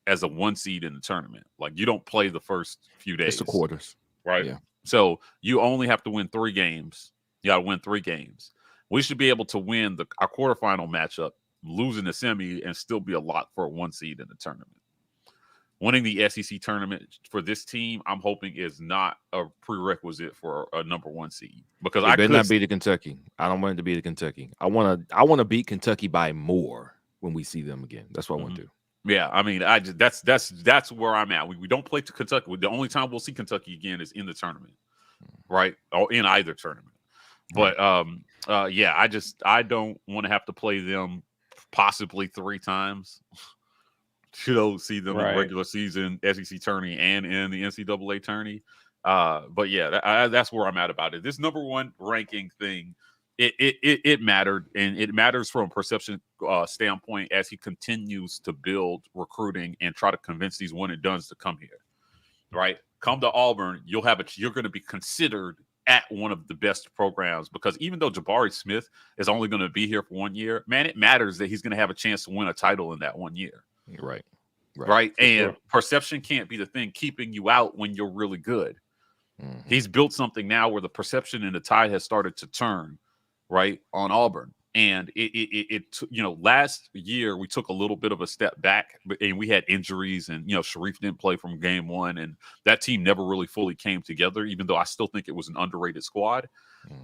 as a 1 seed in the tournament. Like you don't play the first few days. It's the quarters. Right. Yeah. So you only have to win 3 games. You got to win 3 games. We should be able to win our quarterfinal matchup, losing the semi, and still be a lock for a 1 seed in the tournament. Winning the SEC tournament for this team, I'm hoping, is not a prerequisite for a number 1 seed, because I better not beat Kentucky. I don't want it to be the Kentucky. I want to beat Kentucky by more when we see them again. That's what I want to do. Yeah, I mean, that's where I'm at. We don't play to Kentucky. The only time we'll see Kentucky again is in the tournament, right? Or in either tournament. But Yeah, I don't want to have to play them possibly 3 times. See them in Right. regular season, SEC tourney, and in the NCAA tourney. But yeah, that's where I'm at about it. This number one ranking thing, it mattered, and it matters from a perception standpoint as he continues to build recruiting and try to convince these one and dones to come here. Right, come to Auburn, you're going to be considered at one of the best programs, because even though Jabari Smith is only going to be here for 1 year, man, it matters that he's going to have a chance to win a title in that 1 year. Right. And perception can't be the thing keeping you out when you're really good. Mm-hmm. He's built something now where the perception and the tide has started to turn, right, on Auburn. And last year we took a little bit of a step back, and we had injuries, and Sharif didn't play from game 1, and that team never really fully came together, even though I still think it was an underrated squad.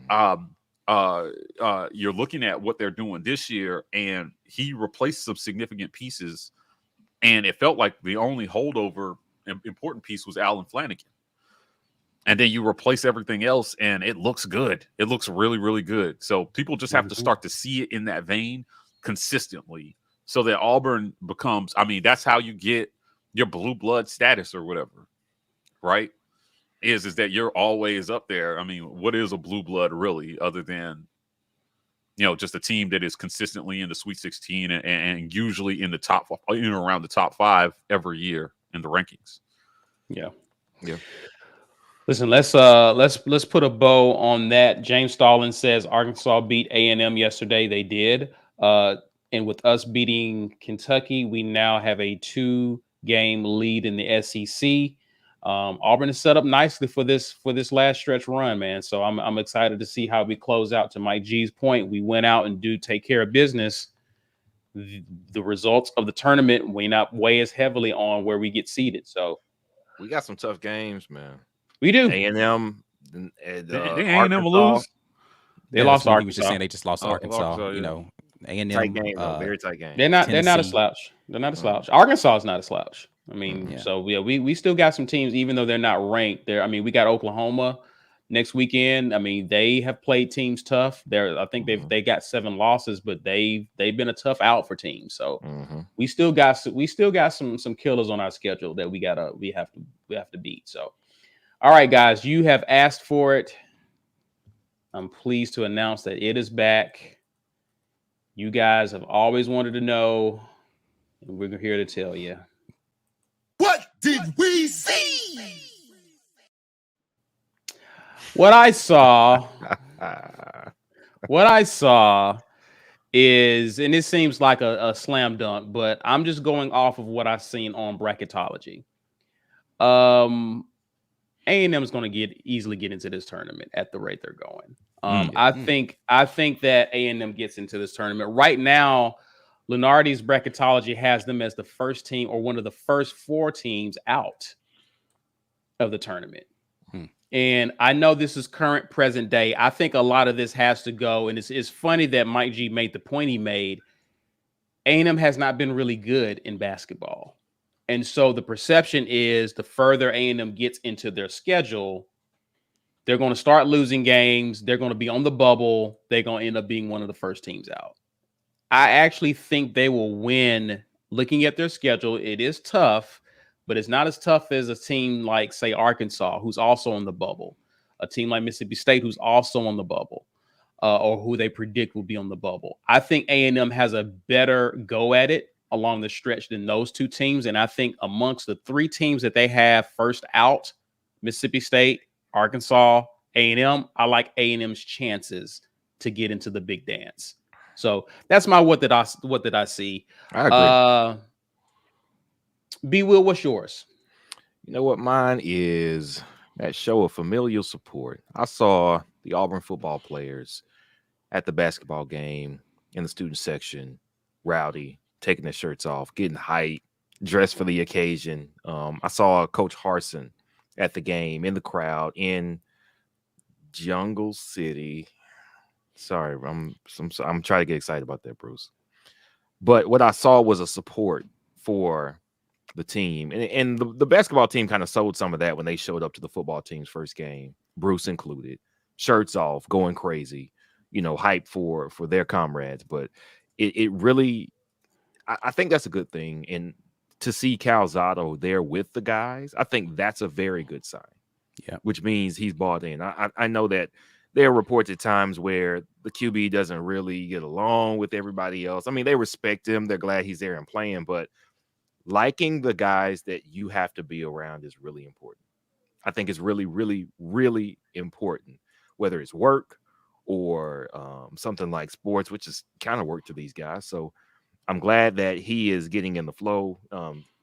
Mm-hmm. You're looking at what they're doing this year, and he replaced some significant pieces, and it felt like the only holdover important piece was Alan Flanagan. And then you replace everything else, and it looks good. It looks really, really good. So people just have to start to see it in that vein consistently, so that Auburn becomes, that's how you get your blue blood status or whatever, right? Is that you're always up there. What is a blue blood really, other than, just a team that is consistently in the Sweet 16 and usually in the top, around the top 5 every year in the rankings. Yeah. Listen, let's put a bow on that. James Stallings says Arkansas beat A&M yesterday. They did. And with us beating Kentucky, we now have a 2-game lead in the SEC. Auburn is set up nicely for this last stretch run, man. So I'm excited to see how we close out. To Mike G's point, we went out and do take care of business. The results of the tournament may not weigh as heavily on where we get seeded. So we got some tough games, man. We do. A&M. A&M lose. They lost Arkansas. He was just saying they just lost Arkansas. A&M. Tight game, very tight game. They're not a slouch. They're not a slouch. Arkansas is not a slouch. So we still got some teams, even though they're not ranked. We got Oklahoma next weekend. They have played teams tough. I think they got 7 losses, but they've been a tough out for teams. So we still got some killers on our schedule that we have to beat. So. All right, guys, you have asked for it. I'm pleased to announce that it is back. You guys have always wanted to know, and we're here to tell you. What did we see? What I saw is, and it seems like a slam dunk, but I'm just going off of what I've seen on Bracketology. A&M is going to easily get into this tournament at the rate they're going. I think that A&M gets into this tournament right now. Lunardi's Bracketology has them as the first team, or one of the first 4 teams out of the tournament. And I know this is current present day. I think a lot of this has to go, and it's funny that Mike G made the point he made. A&M has not been really good in basketball. And so the perception is the further A&M gets into their schedule, they're going to start losing games. They're going to be on the bubble. They're going to end up being one of the first teams out. I actually think they will win. Looking at their schedule, it is tough, but it's not as tough as a team like, say, Arkansas, who's also on the bubble, a team like Mississippi State, who's also on the bubble, or who they predict will be on the bubble. I think A&M has a better go at it along the stretch than those 2 teams. And I think amongst the 3 teams that they have first out, Mississippi State, Arkansas, A&M, I like A&M's chances to get into the big dance. So that's my what did I see. I agree. B. Will, what's yours? You know what? Mine is that show of familial support. I saw the Auburn football players at the basketball game in the student section, rowdy, taking their shirts off, getting hyped, dressed for the occasion. I saw Coach Harsin at the game in the crowd in Jungle City. Sorry, I'm trying to get excited about that, Bruce. But what I saw was a support for the team, and the basketball team kind of sold some of that when they showed up to the football team's first game, Bruce included, shirts off, going crazy. hype for their comrades. But it really, I think that's a good thing. And to see Calzado there with the guys, I think that's a very good sign. Yeah, which means he's bought in. I know that there are reports at times where the QB doesn't really get along with everybody else. I mean, they respect him. They're glad he's there and playing, but liking the guys that you have to be around is really important. I think it's really, really, really important, whether it's work or something like sports, which is kind of work to these guys. So I'm glad that he is getting in the flow,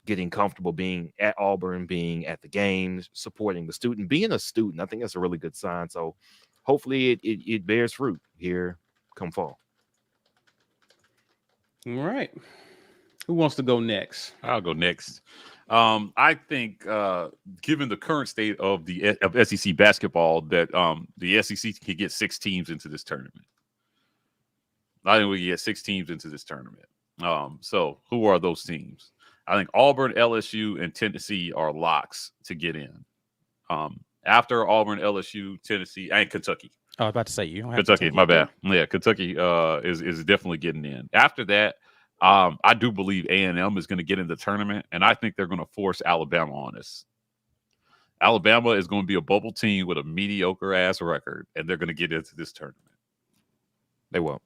getting comfortable being at Auburn, being at the games, supporting the student, being a student. I think that's a really good sign. So hopefully it bears fruit here come fall. All right. Who wants to go next? I'll go next. I think, given the current state of of SEC basketball, that the SEC can get 6 teams into this tournament. I think we can get 6 teams into this tournament. So who are those teams? I think Auburn, LSU, and Tennessee are locks to get in. After Auburn, LSU, Tennessee, and Kentucky. I was about to say you don't have Kentucky. My bad. Yeah, Kentucky is definitely getting in. After that, I do believe A&M is going to get in the tournament, and I think they're going to force Alabama on us. Alabama is going to be a bubble team with a mediocre ass record, and they're going to get into this tournament. They won't.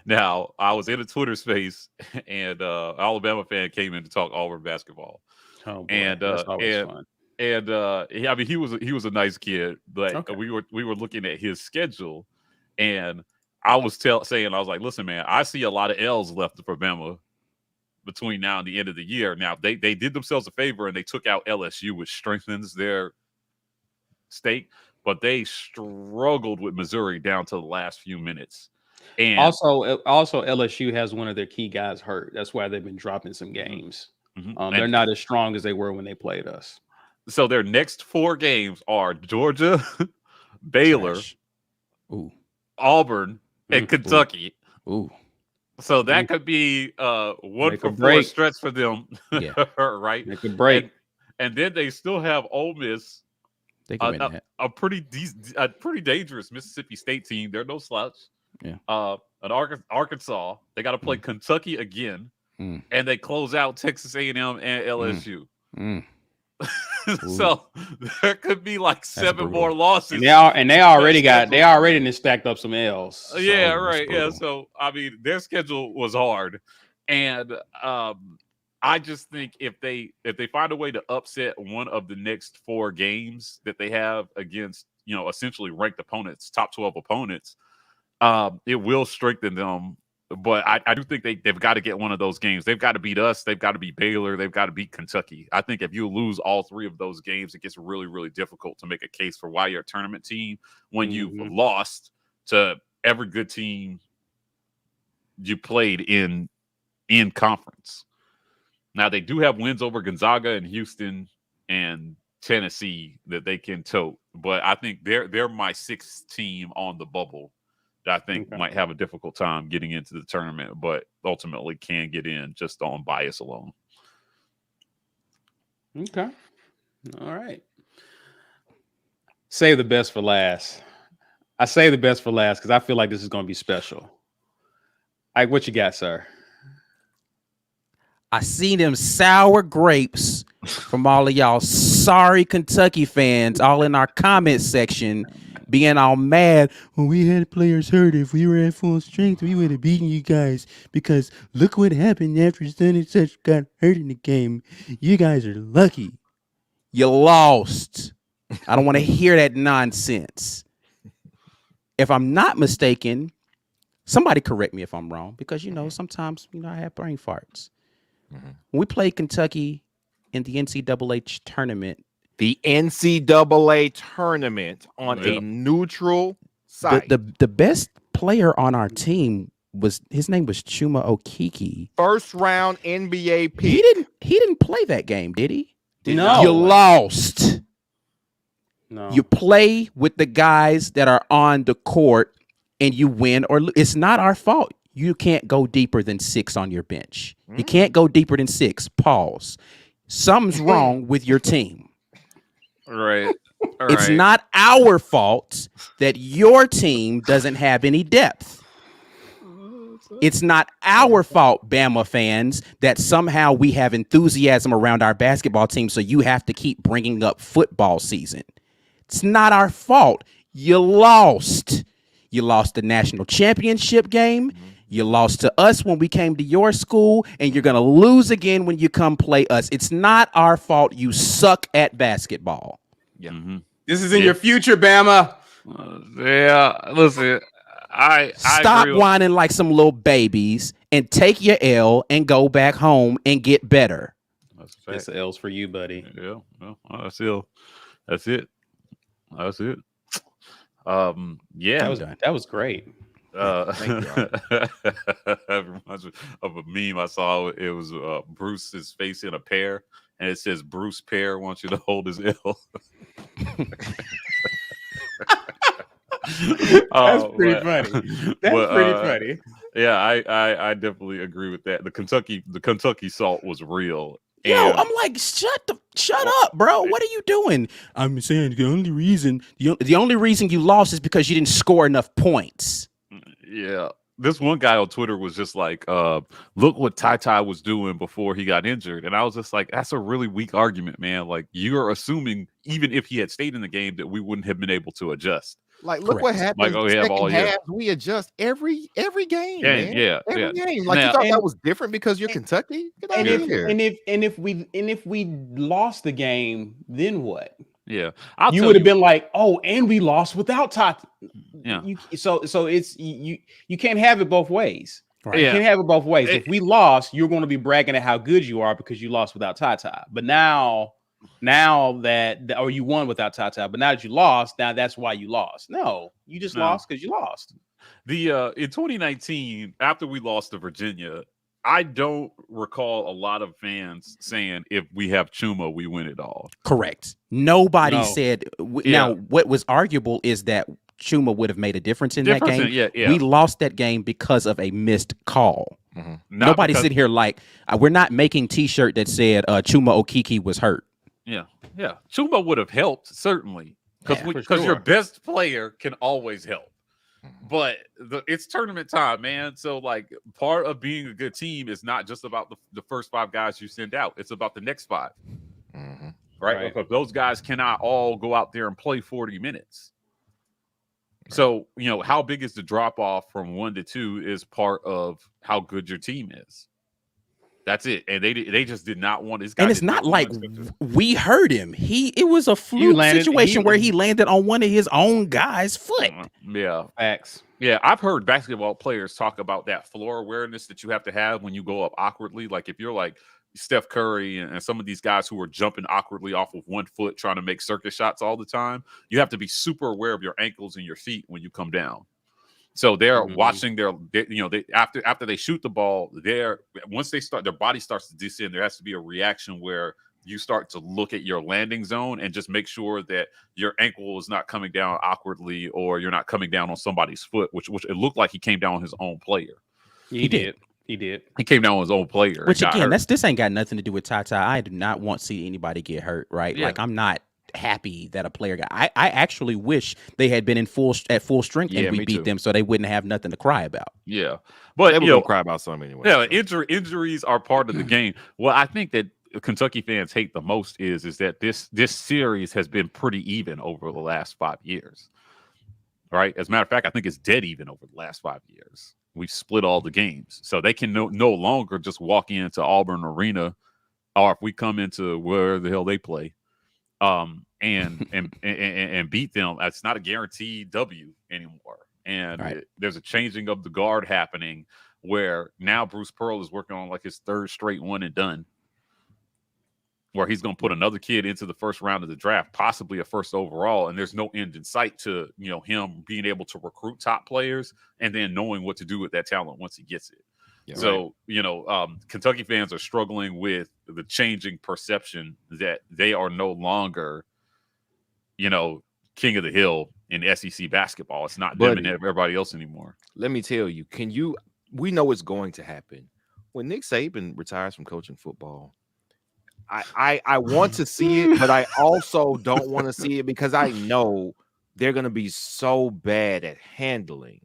Now, I was in a Twitter space, and an Alabama fan came in to talk Auburn basketball. Oh, boy. And That's always fun. And I mean, he was a nice kid, but Okay. we were looking at his schedule, and I was saying, I was like, listen, man, I see a lot of L's left for Bama between now and the end of the year. Now they did themselves a favor and they took out LSU, which strengthens their stake, but they struggled with Missouri down to the last few minutes. And Also, LSU has one of their key guys hurt. That's why they've been dropping some games. They're not as strong as they were when they played us. So their next 4 games are Georgia, Baylor, Ooh. Auburn, and Kentucky. Ooh. So that could be 1 Make for a 4 break. stretch for them. Yeah. Right. Make a break. And then they still have Ole Miss, They can win that. a pretty dangerous Mississippi State team. They're no slouch. Yeah. An Arkansas. They got to play Kentucky again, and they close out Texas A&M and LSU. So there could be like 7 more losses. And they already stacked up some L's. So Yeah, right. Yeah. So I mean, their schedule was hard, and I just think if they find a way to upset one of the next 4 games that they have against essentially ranked opponents, top 12 opponents, it will strengthen them. But I do think they've got to get one of those games. They've got to beat us. They've got to beat Baylor. They've got to beat Kentucky. I think if you lose all 3 of those games, it gets really, really difficult to make a case for why you're a tournament team when you've lost to every good team you played in conference. Now, they do have wins over Gonzaga and Houston and Tennessee that they can tote. But I think they're my 6th team on the bubble that I think might have a difficult time getting into the tournament, but ultimately can get in just on bias alone. Okay. All right. Save the best for last. I say the best for last because I feel like this is going to be special. Ike, what you got, sir? I see them sour grapes from all of y'all sorry Kentucky fans all in our comment section being all mad when we had players hurt. If we were at full strength, we would have beaten you guys because look what happened after such and such got hurt in the game. You guys are lucky. You lost. I don't want to hear that nonsense. If I'm not mistaken, somebody correct me if I'm wrong because, sometimes, I have brain farts. When we played Kentucky in the NCAA tournament, The NCAA tournament on a neutral site. The best player on our team his name was Chuma Okeke. First round NBA pick. He didn't play that game, did he? No. You lost. No. You play with the guys that are on the court and you win or lose. It's not our fault. You can't go deeper than 6 on your bench. You can't go deeper than 6. Pause. Something's wrong with your team. Right. It's not our fault that your team doesn't have any depth. It's not our fault, Bama fans, that somehow we have enthusiasm around our basketball team, so you have to keep bringing up football season. It's not our fault. You lost. You lost the national championship game. You lost to us when we came to your school, and you're going to lose again when you come play us. It's not our fault. You suck at basketball. Yeah. This is in your future, Bama. Listen, I Stop agree whining like some little babies and take your L and go back home and get better. This L's for you, buddy. Yeah, well, that's it. That's it. Yeah, That was great. Thank you. That reminds me of a meme I saw. It was Bruce's face in a pear, and it says Bruce Pear wants you to hold his L. That's pretty funny. That's pretty funny. Yeah, I definitely agree with that. The Kentucky salt was real. Yo, I'm like, shut up, bro. What are you doing? I'm saying the only reason you lost is because you didn't score enough points. Yeah. This one guy on Twitter was just like, look what Ty was doing before he got injured. And I was just like, that's a really weak argument, man. Like, you're assuming even if he had stayed in the game that we wouldn't have been able to adjust. Like, look what happened. Like, Second half, we adjust every game. Man. Yeah. Every game. Like, now, you thought that was different because you're Kentucky? Get out of here. And if we lost the game, then what? Yeah, you would have been like, oh, and we lost without Tot. Yeah. So it's you can't have it both ways. Right? Yeah. You can't have it both ways. If we lost, you're going to be bragging at how good you are because you lost without Tata. But now that or you won without Tata, but now that you lost, now that's why you lost. No, you just lost because you lost. In 2019, after we lost to Virginia, I don't recall a lot of fans saying if we have Chuma, we win it all. Correct. Nobody said. Now, what was arguable is that Chuma would have made a difference in that game. Yeah. We lost that game because of a missed call. Mm-hmm. Nobody sit here like we're not making T-shirt that said Chuma Okeke was hurt. Yeah. Chuma would have helped certainly because your best player can always help. But it's tournament time, man. So, like, part of being a good team is not just about the first 5 guys you send out. It's about the next 5. Mm-hmm. Right? Because those guys cannot all go out there and play 40 minutes. Right. So, how big is the drop-off from 1 to 2 is part of how good your team is. That's it. And they just did not want his guy. And it's not like we hurt him. It was a fluke situation where he landed on one of his own guys' foot. Yeah. Facts. Yeah, I've heard basketball players talk about that floor awareness that you have to have when you go up awkwardly. Like if you're like Steph Curry and some of these guys who are jumping awkwardly off of 1 foot trying to make circus shots all the time, you have to be super aware of your ankles and your feet when you come down. So they're watching after they shoot the ball, once they start, their body starts to descend. There has to be a reaction where you start to look at your landing zone and just make sure that your ankle is not coming down awkwardly or you're not coming down on somebody's foot, which it looked like he came down on his own player. He did. He came down on his own player. Which again, this ain't got nothing to do with Tata. I do not want to see anybody get hurt, right? Yeah. Like I'm not happy that a player got. I actually wish they had been at full strength and we beat them, so they wouldn't have nothing to cry about. Yeah, but they will cry about something anyway. Yeah, injuries are part of the game. Well, I think that Kentucky fans hate the most is that this series has been pretty even over the last 5 years. Right? As a matter of fact, I think it's dead even over the last 5 years. We've split all the games, so they can no longer just walk into Auburn Arena, or if we come into where the hell they play. And beat them. That's not a guaranteed W anymore. And there's a changing of the guard happening where now Bruce Pearl is working on like his 3rd straight 1 and done, where he's going to put another kid into the first round of the draft, possibly a first overall. And there's no end in sight to, him being able to recruit top players and then knowing what to do with that talent once he gets it. Yeah, so, Kentucky fans are struggling with the changing perception that they are no longer, king of the hill in SEC basketball. It's not them and everybody else anymore. Let me tell you, we know it's going to happen. When Nick Saban retires from coaching football, I want to see it, but I also don't want to see it because I know they're going to be so bad at handling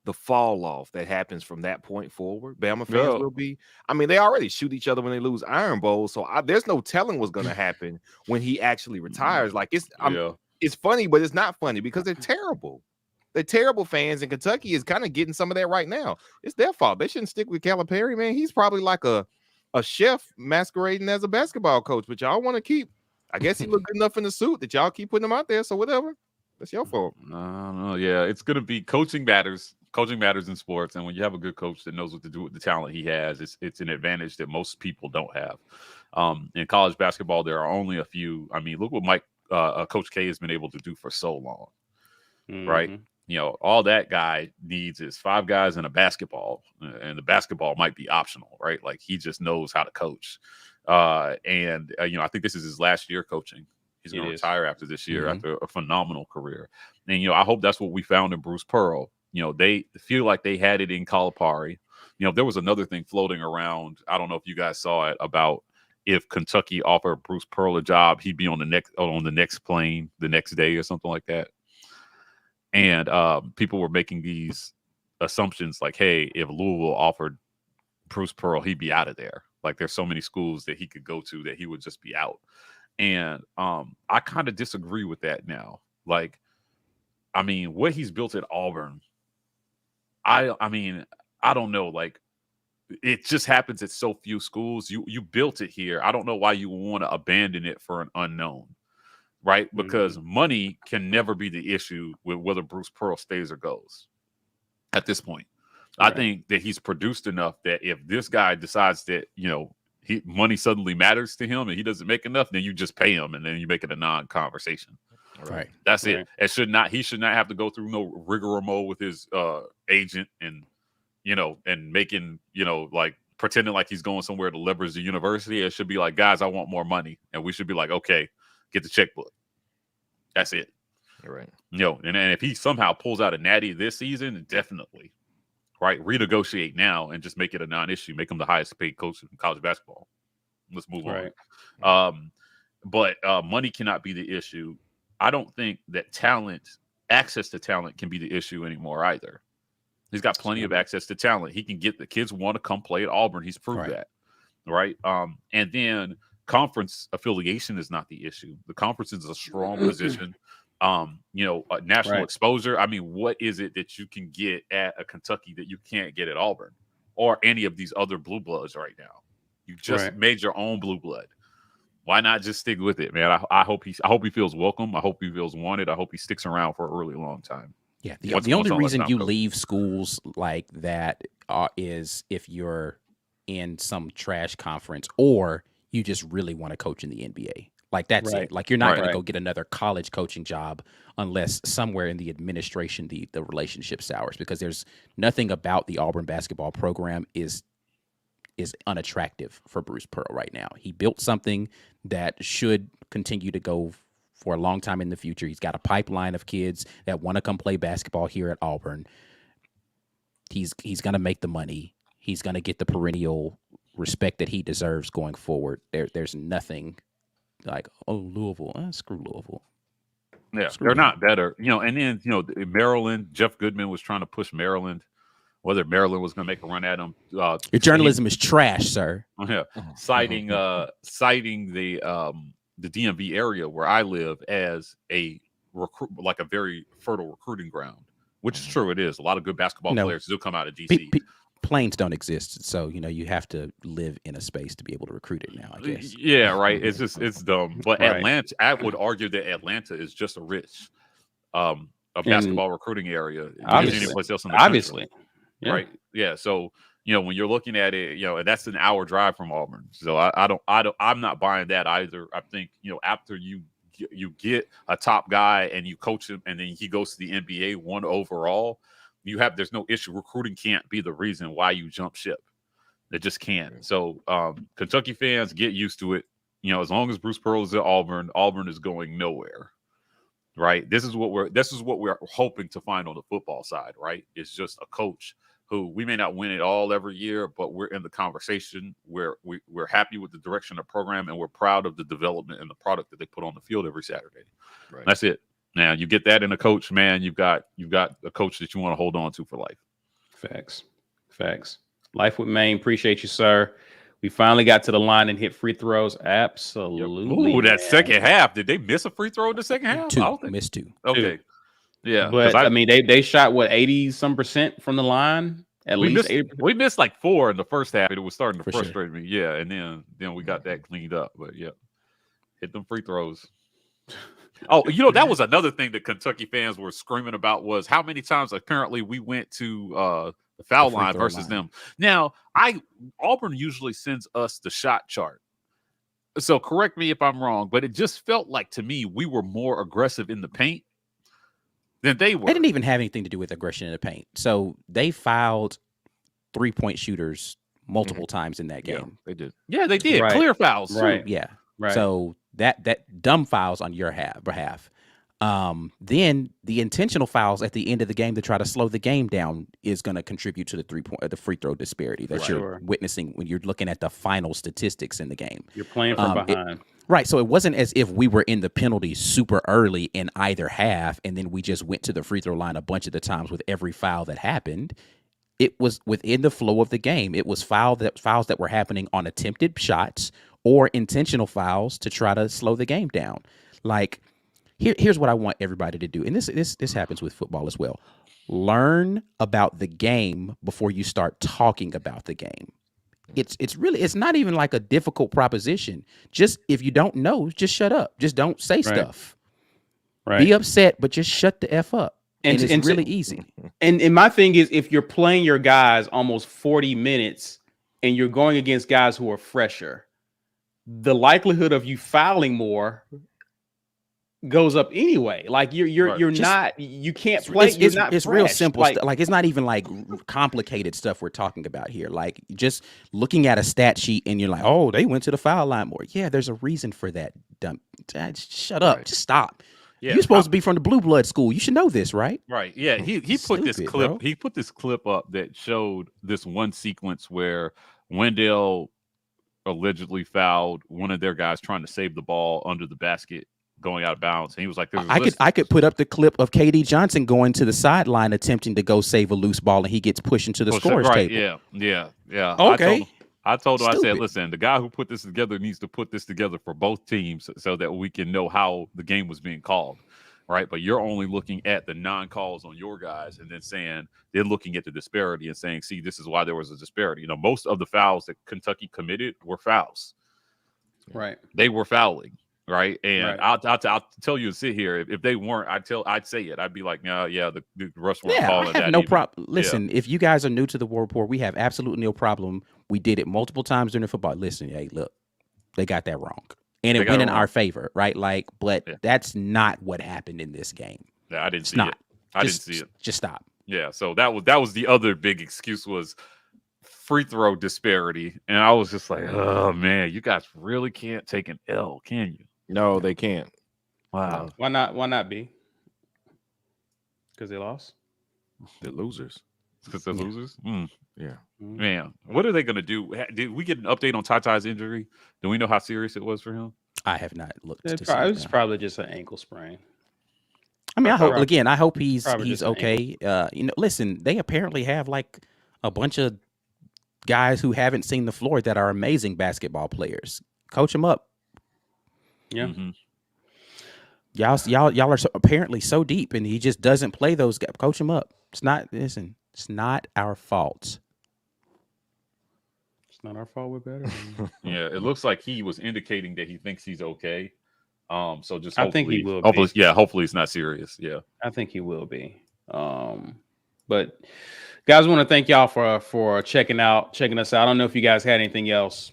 the fall off that happens from that point forward. Bama fans will be. I mean, they already shoot each other when they lose Iron Bowl, so there's no telling what's going to happen when he actually retires. Like it's funny, but it's not funny because they're terrible. They're terrible fans, and Kentucky is kind of getting some of that right now. It's their fault. They shouldn't stick with Calipari, man. He's probably like a chef masquerading as a basketball coach, but y'all want to keep. I guess he looked good enough in the suit that y'all keep putting him out there. So whatever, that's your fault. I don't know. Yeah, it's gonna be coaching matters. Coaching matters in sports, and when you have a good coach that knows what to do with the talent he has, it's an advantage that most people don't have. In college basketball, there are only a few. I mean, look what Coach K has been able to do for so long, right? You know, all that guy needs is 5 guys in a basketball, and the basketball might be optional, right? Like he just knows how to coach. You know, I think this is his last year coaching. He's going to retire after this year after a phenomenal career. And, you know, I hope that's what we found in Bruce Pearl. You know, they feel like they had it in Calipari. You know, there was another thing floating around. I don't know if you guys saw it about if Kentucky offered Bruce Pearl a job, he'd be on the next plane the next day or something like that. And people were making these assumptions like, hey, if Louisville offered Bruce Pearl, he'd be out of there. Like there's so many schools that he could go to that he would just be out. And I kind of disagree with that now. Like, I mean, what he's built at Auburn, I mean, I don't know. Like, it just happens at so few schools. You built it here. I don't know why you want to abandon it for an unknown. Right? Because money can never be the issue with whether Bruce Pearl stays or goes at this point. Right. I think that he's produced enough that if this guy decides that, you know, money suddenly matters to him and he doesn't make enough, then you just pay him and then you make it a non-conversation. Right. That's it. He should not have to go through no rigmarole with his agent and, you know, and making, you know, like pretending like he's going somewhere to leverage the university. It should be like, guys, I want more money. And we should be like, okay, get the checkbook. That's it. Right. You know, and if he somehow pulls out a natty this season, definitely, right? Renegotiate now and just make it a non-issue. Make him the highest paid coach in college basketball. Let's move on. But money cannot be the issue. I don't think that access to talent can be the issue anymore either. He's got plenty of access to talent. He can get the kids want to come play at Auburn. He's proved that. Right. And then conference affiliation is not the issue. The conference is a strong position. You know, national exposure. I mean, what is it that you can get at a Kentucky that you can't get at Auburn or any of these other blue bloods right now? You just made your own blue blood. Why not just stick with it, man? I hope he feels welcome. I hope he feels wanted. I hope he sticks around for a really long time. Yeah. The only reason you leave schools like that is if you're in some trash conference or you just really want to coach in the NBA. Like that's it. Like you're not going to go get another college coaching job unless somewhere in the administration the relationship sours, because there's nothing about the Auburn basketball program is unattractive for Bruce Pearl right now. He built something that should continue to go for a long time in the future. He's got a pipeline of kids that want to come play basketball here at Auburn. He's going to make the money. He's going to get the perennial respect that he deserves going forward. There's nothing like, oh, Louisville, screw Louisville. Yeah, they're not better. You know, and then, you know, Maryland, Jeff Goodman was trying to push Maryland, whether Maryland was going to make a run at him. Your journalism is trash, sir. Yeah, citing the DMV area where I live as a very fertile recruiting ground, which is true. It is. A lot of good basketball players do come out of DC. Planes don't exist, so you know you have to live in a space to be able to recruit it now, I guess. Yeah, right. It's dumb. But Atlanta, I would argue that Atlanta is just a rich a basketball recruiting area. Obviously. Anyplace else in the country. Right. Yeah. So, you know, when you're looking at it, you know, and that's an hour drive from Auburn. So I'm not buying that either. I think, you know, after you get a top guy and you coach him and then he goes to the NBA 1 overall, there's no issue. Recruiting can't be the reason why you jump ship. It just can't. So Kentucky fans, get used to it. You know, as long as Bruce Pearl is at Auburn is going nowhere. Right. This is what we're hoping to find on the football side, right? It's just a coach who we may not win it all every year, but we're in the conversation where we're happy with the direction of the program and we're proud of the development and the product that they put on the field every Saturday. Right. That's it. Now you get that in a coach, man. You've got a coach that you want to hold on to for life. Facts. Life with Maine. Appreciate you, sir. We finally got to the line and hit free throws. Absolutely. Ooh, that second half. Did they miss a free throw in the second half? Missed two. Okay. Yeah. But I mean, they shot what, 80% from the line? At least 80%. We missed like 4 in the first half. It was starting to For frustrate me. Yeah. And then we got that cleaned up. But yeah. Hit them free throws. Oh, that was another thing that Kentucky fans were screaming about was how many times apparently we went to the foul line versus them. Now, Auburn usually sends us the shot chart. So correct me if I'm wrong, but it just felt like to me we were more aggressive in the paint than they were. It didn't even have anything to do with aggression in the paint. So they fouled 3-point shooters multiple times in that game. Yeah, they did. Yeah, they did. Right. Clear fouls. Right. Yeah. Right. So that dumb fouls on your behalf. Then the intentional fouls at the end of the game to try to slow the game down is going to contribute to the free throw disparity that you're witnessing when you're looking at the final statistics in the game. You're playing from behind. Right. So it wasn't as if we were in the penalties super early in either half, and then we just went to the free throw line a bunch of the times with every foul that happened. It was within the flow of the game. It was fouls that were happening on attempted shots or intentional fouls to try to slow the game down. Like, here's what I want everybody to do. And this happens with football as well. Learn about the game before you start talking about the game. It's not even like a difficult proposition. Just if you don't know, just shut up. Just don't say stuff. Right. Be upset, but just shut the F up. And it's really easy. And my thing is, if you're playing your guys almost 40 minutes and you're going against guys who are fresher, the likelihood of you fouling more goes up anyway. Like you're not, you can't play. It's real simple. Like it's not even like complicated stuff we're talking about here. Like just looking at a stat sheet and you're like, oh, they went to the foul line more. Yeah, there's a reason for that. Shut up. Right. Just stop. Yeah, you're supposed to be from the blue blood school. You should know this, right? Right. Yeah. He put this clip. Bro. He put this clip up that showed this one sequence where Wendell allegedly fouled one of their guys trying to save the ball under the basket going out of bounds. And he was like, I could put up the clip of KD Johnson going to the sideline attempting to go save a loose ball and he gets pushed into the scorer's table. Yeah. Okay. I told him, I said, listen, the guy who put this together needs to put this together for both teams so that we can know how the game was being called, right? But you're only looking at the non-calls on your guys and then saying they're looking at the disparity and saying, see, this is why there was a disparity. most of the fouls that Kentucky committed were fouls. Right. They were fouling, right? And I'll tell you to sit here. If they weren't, I'd say it. I'd be like, no, the rest weren't calling that. I have no problem. Listen, if you guys are new to the War Rapport, we have absolutely no problem. We did it multiple times during the football. Listen, hey, look, they got that wrong. And it went in our favor, right? Like, but that's not what happened in this game. Yeah, I didn't see it. I didn't see it. Just stop. Yeah, so that was the other big excuse was free throw disparity. And I was just like, oh, man, you guys really can't take an L, can you? No, they can't. Wow. Why not? Why not be? Because they lost? They're losers. Because they're losers? Yeah. Man, what are they going to do? Did we get an update on Ty's injury? Do we know how serious it was for him? I have not looked. It was probably just an ankle sprain. I mean, I hope he's okay. Listen, they apparently have like a bunch of guys who haven't seen the floor that are amazing basketball players. Coach them up. Yeah. Mm-hmm. Y'all are apparently so deep, and he just doesn't play those guys. Coach him up. It's not our fault. It's not our fault. We're better. Yeah, it looks like he was indicating that he thinks he's okay. So just I think he will. Hopefully it's not serious. Yeah, I think he will be. But guys, I want to thank y'all for checking us out. I don't know if you guys had anything else.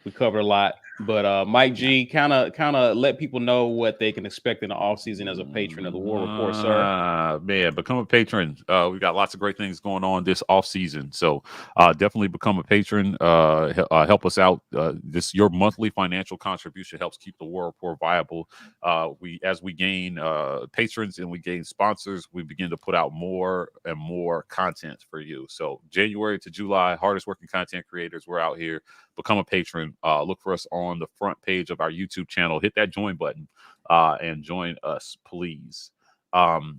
We covered a lot. But Mike G, kind of let people know what they can expect in the offseason as a patron of the War Rapport, sir. Man, become a patron. We've got lots of great things going on this off season, so definitely become a patron. Help us out. Your monthly financial contribution helps keep the War Rapport viable. As we gain patrons and we gain sponsors, we begin to put out more and more content for you. So January to July, hardest working content creators, we're out here. Become a patron. Look for us on the front page of our YouTube channel. Hit that join button and join us, please.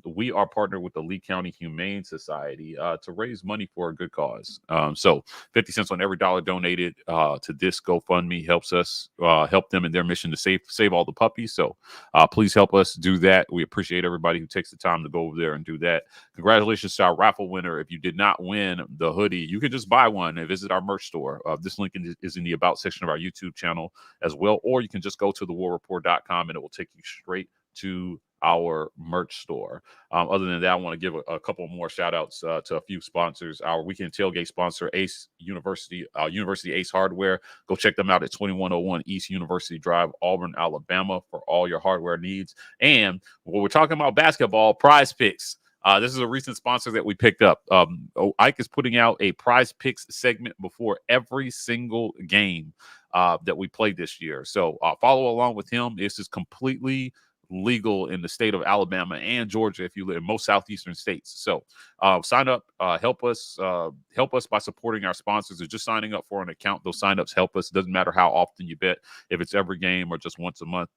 We are partnered with the Lee County Humane Society to raise money for a good cause. So 50 cents on every dollar donated to this GoFundMe helps us help them in their mission to save all the puppies. So please help us do that. We appreciate everybody who takes the time to go over there and do that. Congratulations to our raffle winner. If you did not win the hoodie, you can just buy one and visit our merch store. This link is in the About section of our YouTube channel as well, or you can just go to thewarrapport.com and it will take you straight to our merch store. Other than that, I want to give a couple more shout outs to a few sponsors. Our Weekend Tailgate sponsor, Ace University, University Ace Hardware. Go check them out at 2101 East University Drive, Auburn, Alabama, for all your hardware needs. And when we're talking about basketball, Prize Picks. This is a recent sponsor that we picked up. Ike is putting out a Prize Picks segment before every single game that we played this year. So follow along with him. This is completely legal in the state of Alabama and Georgia if you live in most southeastern states. So sign up, help us by supporting our sponsors or just signing up for an account. Those signups help us. Doesn't matter how often you bet, if it's every game or just once a month.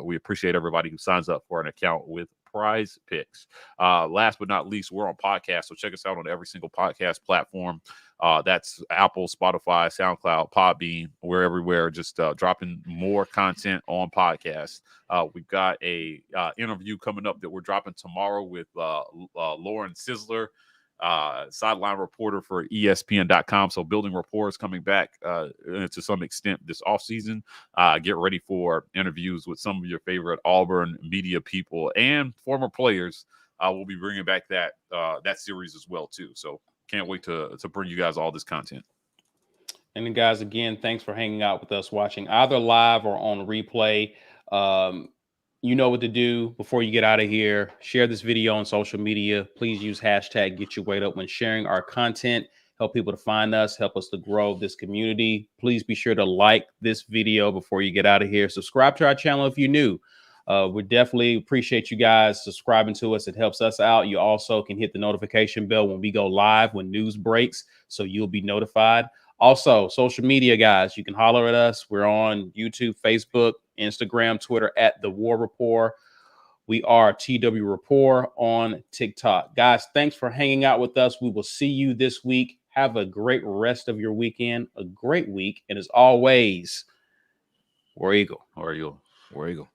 We appreciate everybody who signs up for an account with Prize Picks. Last but not least, we're on podcast, so check us out on every single podcast platform. That's Apple, Spotify, SoundCloud, Podbean. We're everywhere, just dropping more content on podcasts. We've got a interview coming up that we're dropping tomorrow with Lauren Sizzler, sideline reporter for ESPN.com. So building rapport is coming back to some extent this offseason. Get ready for interviews with some of your favorite Auburn media people and former players. We'll be bringing back that series as well, too. So can't wait to bring you guys all this content. And then, guys, again, thanks for hanging out with us, watching either live or on replay. You know what to do before you get out of here. Share this video on social media. Please use hashtag Get Your Weight Up when sharing our content. Help people to find us. Help us to grow this community. Please be sure to like this video before you get out of here. Subscribe to our channel if you're new. We definitely appreciate you guys subscribing to us. It helps us out. You also can hit the notification bell when we go live, when news breaks, so you'll be notified. Also, social media, guys, you can holler at us. We're on YouTube, Facebook, Instagram, Twitter at The War Rapport. We are TW Rapport on TikTok. Guys, thanks for hanging out with us. We will see you this week. Have a great rest of your weekend, a great week. And as always, War Eagle. War Eagle. War Eagle.